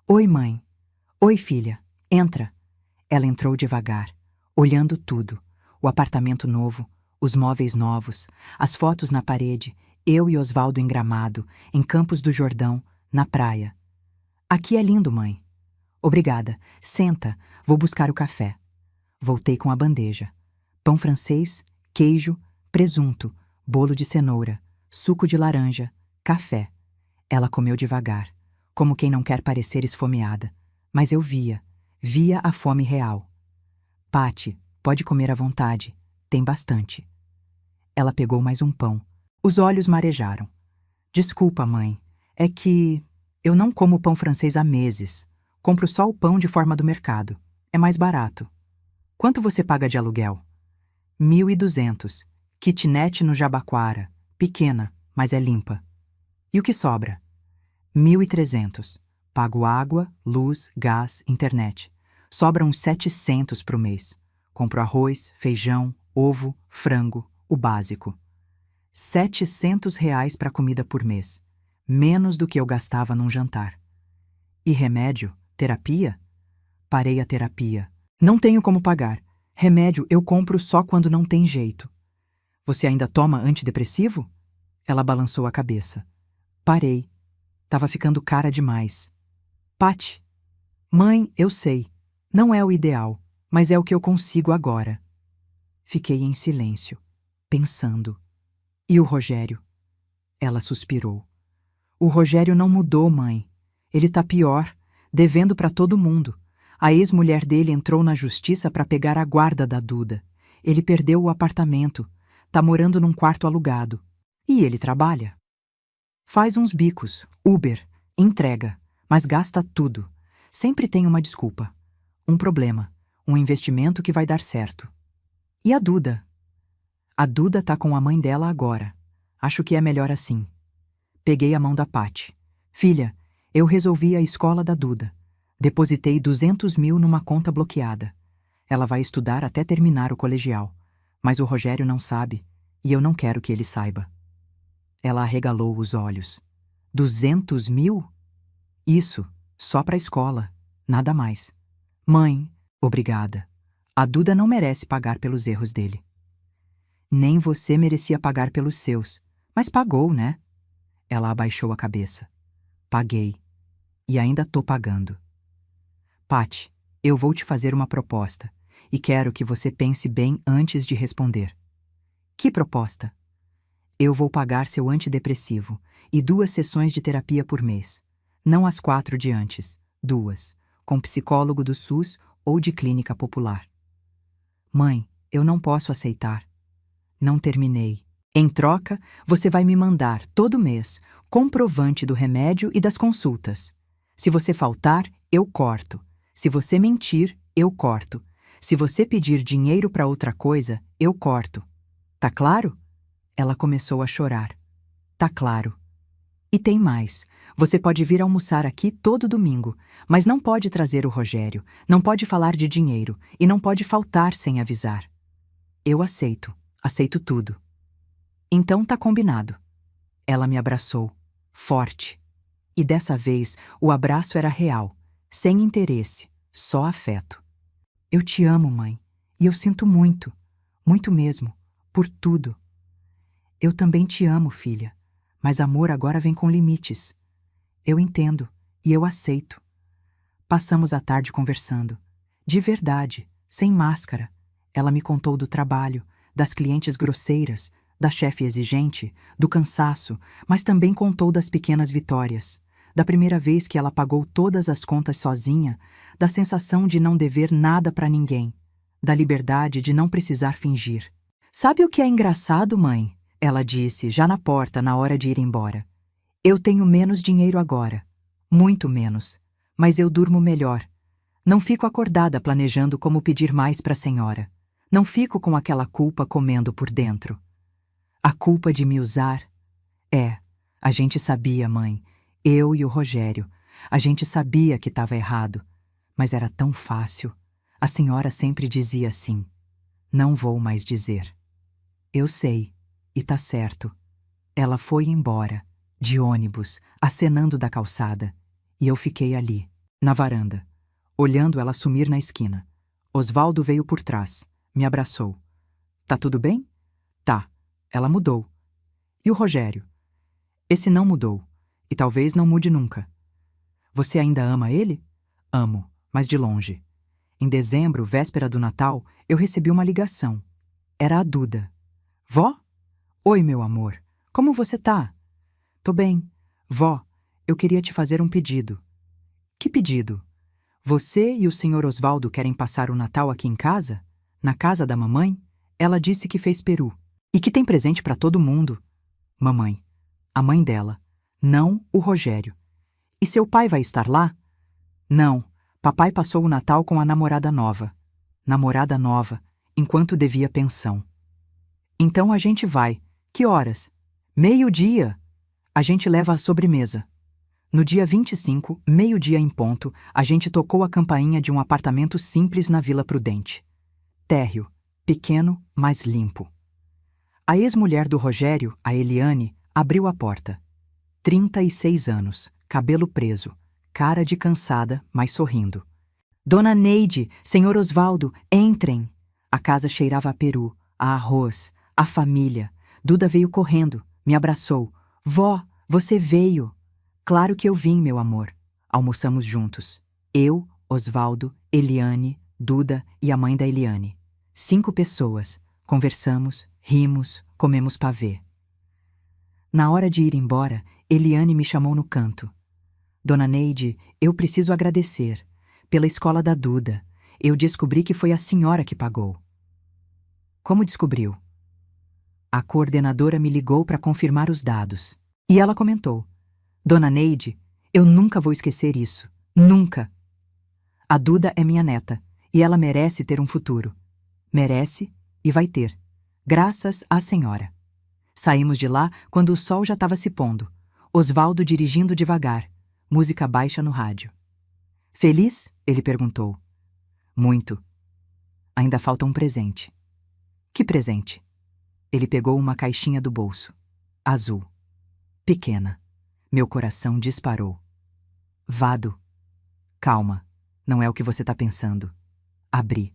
Oi, mãe. Oi, filha. Entra. Ela entrou devagar, olhando tudo. O apartamento novo, os móveis novos, as fotos na parede, eu e Osvaldo em Gramado, em Campos do Jordão, na praia. Aqui é lindo, mãe. Obrigada. Senta, vou buscar o café. Voltei com a bandeja. Pão francês, queijo, presunto, bolo de cenoura, suco de laranja, café. Ela comeu devagar, como quem não quer parecer esfomeada. Mas eu via a fome real. Pati, pode comer à vontade, tem bastante. Ela pegou mais um pão. Os olhos marejaram. Desculpa, mãe, é que eu não como pão francês há meses. Compro só o pão de forma do mercado. É mais barato. Quanto você paga de aluguel? 1.200. Kitnet no Jabaquara. Pequena, mas é limpa. E o que sobra? 1.300. Pago água, luz, gás, internet. Sobra uns 700 pro mês. Compro arroz, feijão, ovo, frango, o básico. R$ 700 para comida por mês. Menos do que eu gastava num jantar. E remédio? Terapia? Parei a terapia. Não tenho como pagar. Remédio eu compro só quando não tem jeito. Você ainda toma antidepressivo? Ela balançou a cabeça. Parei. Tava ficando cara demais. Pati. Mãe, eu sei. Não é o ideal, mas é o que eu consigo agora. Fiquei em silêncio, pensando. E o Rogério? Ela suspirou. O Rogério não mudou, mãe. Ele tá pior, devendo para todo mundo. A ex-mulher dele entrou na justiça para pegar a guarda da Duda. Ele perdeu o apartamento. Tá morando num quarto alugado. E ele trabalha. Faz uns bicos, Uber, entrega, mas gasta tudo. Sempre tem uma desculpa. Um problema, um investimento que vai dar certo. E a Duda? A Duda tá com a mãe dela agora. Acho que é melhor assim. Peguei a mão da Pati. Filha, eu resolvi a escola da Duda. Depositei 200 mil numa conta bloqueada. Ela vai estudar até terminar o colegial. Mas o Rogério não sabe, e eu não quero que ele saiba. Ela arregalou os olhos. 200 mil? Isso, só pra escola, nada mais. Mãe, obrigada. A Duda não merece pagar pelos erros dele. Nem você merecia pagar pelos seus, mas pagou, né? Ela abaixou a cabeça. Paguei. E ainda tô pagando. Patty, eu vou te fazer uma proposta, e quero que você pense bem antes de responder. Que proposta? Eu vou pagar seu antidepressivo e 2 sessões de terapia por mês. Não as 4 de antes, 2, com psicólogo do SUS ou de clínica popular. Mãe, eu não posso aceitar. Não terminei. Em troca, você vai me mandar, todo mês, comprovante do remédio e das consultas. Se você faltar, eu corto. Se você mentir, eu corto. Se você pedir dinheiro para outra coisa, eu corto. Tá claro? Ela começou a chorar. Tá claro. E tem mais. Você pode vir almoçar aqui todo domingo, mas não pode trazer o Rogério, não pode falar de dinheiro e não pode faltar sem avisar. Eu aceito. Aceito tudo. Então tá combinado. Ela me abraçou, forte. E dessa vez o abraço era real, sem interesse, só afeto. Eu te amo, mãe, e eu sinto muito, muito mesmo, por tudo. Eu também te amo, filha, mas amor agora vem com limites. Eu entendo e eu aceito. Passamos a tarde conversando. De verdade, sem máscara. Ela me contou do trabalho, das clientes grosseiras, da chefe exigente, do cansaço, mas também contou das pequenas vitórias, da primeira vez que ela pagou todas as contas sozinha, da sensação de não dever nada para ninguém, da liberdade de não precisar fingir. Sabe o que é engraçado, mãe? Ela disse, já na porta, na hora de ir embora. Eu tenho menos dinheiro agora, muito menos, mas eu durmo melhor. Não fico acordada planejando como pedir mais para a senhora. Não fico com aquela culpa comendo por dentro. A culpa de me usar? A gente sabia, mãe, eu e o Rogério. A gente sabia que estava errado, mas era tão fácil. A senhora sempre dizia assim. Não vou mais dizer. Eu sei, e tá certo. Ela foi embora, de ônibus, acenando da calçada, e eu fiquei ali, na varanda, olhando ela sumir na esquina. Osvaldo veio por trás, me abraçou. Tá tudo bem? Tá. Ela mudou. E o Rogério? Esse não mudou, e talvez não mude nunca. Você ainda ama ele? Amo, mas de longe. Em dezembro, véspera do Natal, eu recebi uma ligação. Era a Duda. Vó? Oi, meu amor. Como você tá? Tô bem. Vó, eu queria te fazer um pedido. Que pedido? Você e o senhor Osvaldo querem passar o Natal aqui em casa? Na casa da mamãe? Ela disse que fez peru. E que tem presente para todo mundo. Mamãe. A mãe dela. Não o Rogério. E seu pai vai estar lá? Não. Papai passou o Natal com a namorada nova. Namorada nova, enquanto devia pensão. Então a gente vai. Que horas? 12:00. A gente leva a sobremesa. No dia 25, 12:00 em ponto, a gente tocou a campainha de um apartamento simples na Vila Prudente. Térreo, pequeno, mas limpo. A ex-mulher do Rogério, a Eliane, abriu a porta. 36 anos, cabelo preso, cara de cansada, mas sorrindo. Dona Neide, senhor Osvaldo, entrem! A casa cheirava a peru, a arroz, a família. Duda veio correndo, me abraçou. Vó, você veio! Claro que eu vim, meu amor. Almoçamos juntos. Eu, Osvaldo, Eliane, Duda e a mãe da Eliane. 5 pessoas. Conversamos, rimos, comemos pavê. Na hora de ir embora, Eliane me chamou no canto. Dona Neide, eu preciso agradecer. Pela escola da Duda. Eu descobri que foi a senhora que pagou. Como descobriu? A coordenadora me ligou para confirmar os dados. E ela comentou. Dona Neide, eu nunca vou esquecer isso. Nunca. A Duda é minha neta, e ela merece ter um futuro. Merece e vai ter. Graças à senhora. Saímos de lá quando o sol já estava se pondo. Osvaldo dirigindo devagar. Música baixa no rádio. Feliz? Ele perguntou. Muito. Ainda falta um presente. Que presente? Ele pegou uma caixinha do bolso. Azul. Pequena. Meu coração disparou. Vado. Calma. Não é o que você está pensando. Abri.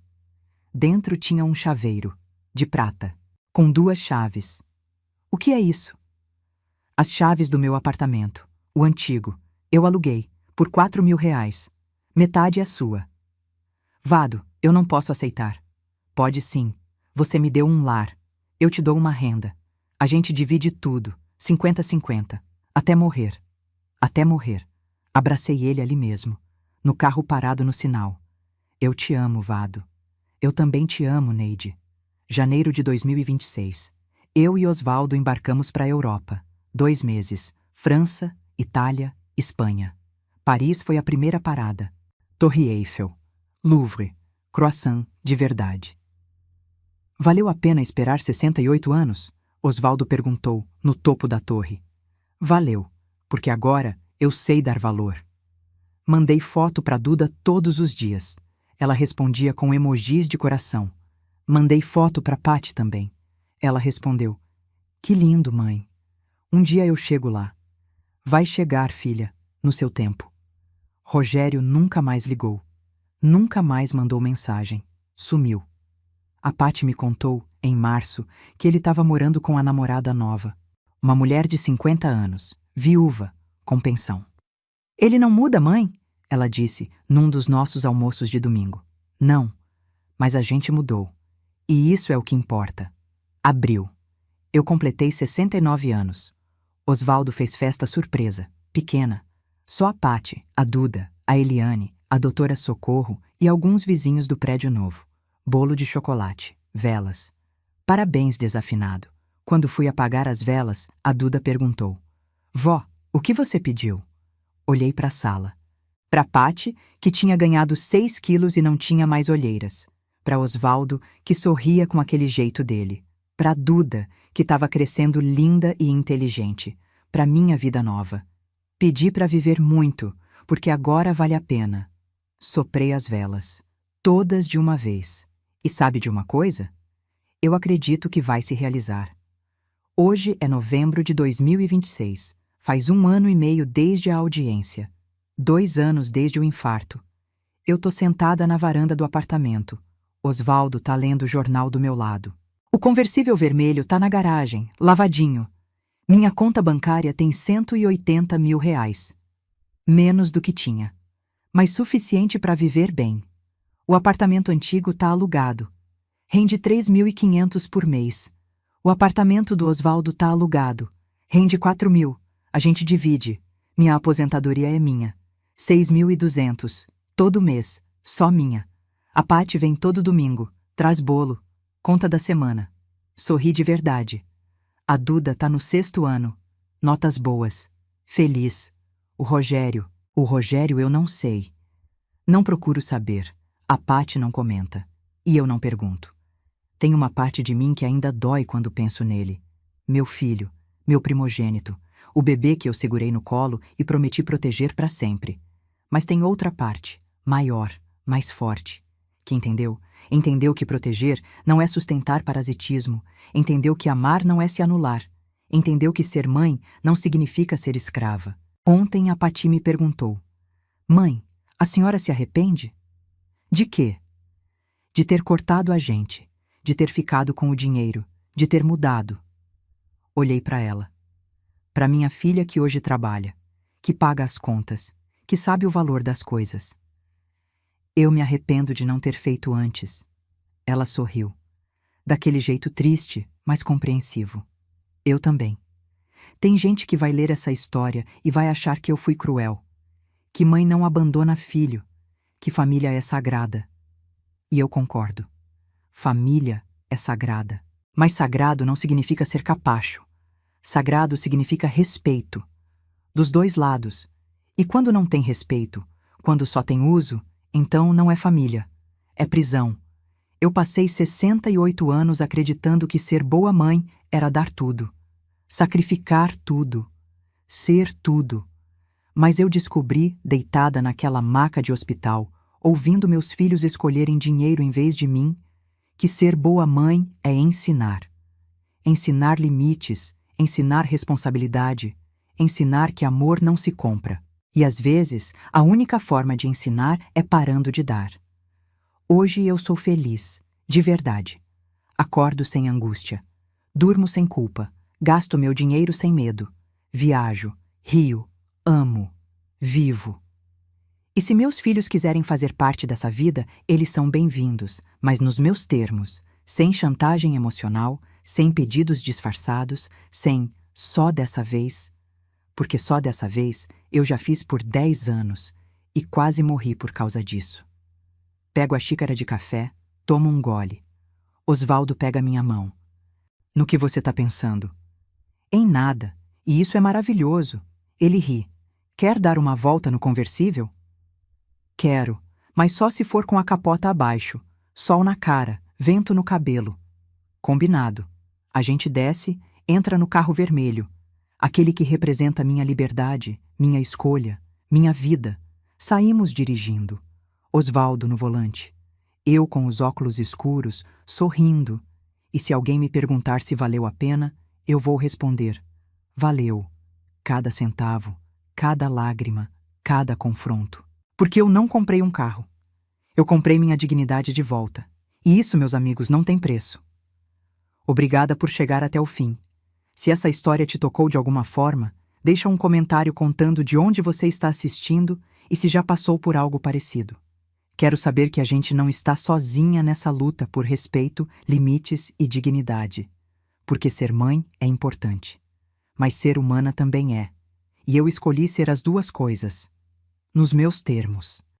Dentro tinha um chaveiro, de prata, com 2 chaves. O que é isso? As chaves do meu apartamento, o antigo, Eu aluguei, por R$ 4.000. Metade é sua. Vado, eu não posso aceitar. Pode sim. Você me deu um lar. Eu te dou uma renda. A gente divide tudo, 50-50. Até morrer. Até morrer. Abracei ele ali mesmo, no carro parado no sinal. Eu te amo, Vado. Eu também te amo, Neide. Janeiro de 2026. Eu e Osvaldo embarcamos para a Europa. 2 meses. França, Itália, Espanha. Paris foi a primeira parada. Torre Eiffel. Louvre. Croissant de verdade. Valeu a pena esperar 68 anos? Osvaldo perguntou, no topo da torre. Valeu, porque agora eu sei dar valor. Mandei foto para Duda todos os dias. Ela respondia com emojis de coração. Mandei foto para Patty também. Ela respondeu: que lindo, mãe. Um dia eu chego lá. Vai chegar, filha, no seu tempo. Rogério nunca mais ligou. Nunca mais mandou mensagem. Sumiu. A Patty me contou, em março, que ele estava morando com a namorada nova. Uma mulher de 50 anos, viúva, com pensão. Ele não muda, mãe? Ela disse, num dos nossos almoços de domingo. Não, mas a gente mudou. E isso é o que importa. Abril. Eu completei 69 anos. Osvaldo fez festa surpresa, pequena. Só a Patty, a Duda, a Eliane, a doutora Socorro e alguns vizinhos do prédio novo. Bolo de chocolate, velas. Parabéns, desafinado. Quando fui apagar as velas, a Duda perguntou: Vó, o que você pediu? Olhei para a sala. Para Patty, que tinha ganhado 6 quilos e não tinha mais olheiras. Para Osvaldo, que sorria com aquele jeito dele. Para Duda, que estava crescendo linda e inteligente. Para minha vida nova. Pedi para viver muito, porque agora vale a pena. Soprei as velas. Todas de uma vez. E sabe de uma coisa? Eu acredito que vai se realizar. Hoje é novembro de 2026. Faz 1 ano e meio desde a audiência. 2 anos desde o infarto. Eu tô sentada na varanda do apartamento. Osvaldo tá lendo o jornal do meu lado. O conversível vermelho tá na garagem, lavadinho. Minha conta bancária tem R$ 180 mil. Menos do que tinha. Mas suficiente para viver bem. O apartamento antigo tá alugado. Rende 3.500 por mês. O apartamento do Osvaldo tá alugado. Rende 4.000. A gente divide. Minha aposentadoria é minha. 6.200. Todo mês. Só minha. A Patty vem todo domingo. Traz bolo. Conta da semana. Sorri de verdade. A Duda tá no 6º ano. Notas boas. Feliz. O Rogério eu não sei. Não procuro saber. A Patty não comenta. E eu não pergunto. Tem uma parte de mim que ainda dói quando penso nele. Meu filho, meu primogênito, o bebê que eu segurei no colo e prometi proteger para sempre. Mas tem outra parte, maior, mais forte, que entendeu? Entendeu que proteger não é sustentar parasitismo, entendeu que amar não é se anular, entendeu que ser mãe não significa ser escrava. Ontem a Patty me perguntou: Mãe, a senhora se arrepende? De quê? De ter cortado a gente, de ter ficado com o dinheiro, de ter mudado. Olhei para ela. Para minha filha que hoje trabalha, que paga as contas, que sabe o valor das coisas. Eu me arrependo de não ter feito antes. Ela sorriu. Daquele jeito triste, mas compreensivo. Eu também. Tem gente que vai ler essa história e vai achar que eu fui cruel. Que mãe não abandona filho. Que família é sagrada. E eu concordo. Família é sagrada. Mas sagrado não significa ser capacho. Sagrado significa respeito. Dos 2 lados. E quando não tem respeito, quando só tem uso, então não é família. É prisão. Eu passei 68 anos acreditando que ser boa mãe era dar tudo. Sacrificar tudo. Ser tudo. Mas eu descobri, deitada naquela maca de hospital, ouvindo meus filhos escolherem dinheiro em vez de mim, que ser boa mãe é ensinar. Ensinar limites, ensinar responsabilidade, ensinar que amor não se compra. E às vezes, a única forma de ensinar é parando de dar. Hoje eu sou feliz, de verdade. Acordo sem angústia. Durmo sem culpa. Gasto meu dinheiro sem medo. Viajo, rio, amo. vivo. E se meus filhos quiserem fazer parte dessa vida, eles são bem-vindos, mas nos meus termos, sem chantagem emocional, sem pedidos disfarçados, sem só dessa vez, porque só dessa vez eu já fiz por 10 anos e quase morri por causa disso. Pego a xícara de café, tomo um gole. Osvaldo pega minha mão. No que você tá pensando? Em nada, e isso é maravilhoso. Ele ri. Quer dar uma volta no conversível? Quero, mas só se for com a capota abaixo, sol na cara, vento no cabelo. Combinado. A gente desce, entra no carro vermelho, aquele que representa minha liberdade, minha escolha, minha vida. Saímos dirigindo. Osvaldo no volante. Eu com os óculos escuros, sorrindo. E se alguém me perguntar se valeu a pena, eu vou responder: valeu. Cada centavo, cada lágrima, cada confronto. Porque eu não comprei um carro. Eu comprei minha dignidade de volta. E isso, meus amigos, não tem preço. Obrigada por chegar até o fim. Se essa história te tocou de alguma forma, deixa um comentário contando de onde você está assistindo e se já passou por algo parecido. Quero saber que a gente não está sozinha nessa luta por respeito, limites e dignidade. Porque ser mãe é importante. Mas ser humana também é. E eu escolhi ser as duas coisas. Nos meus termos.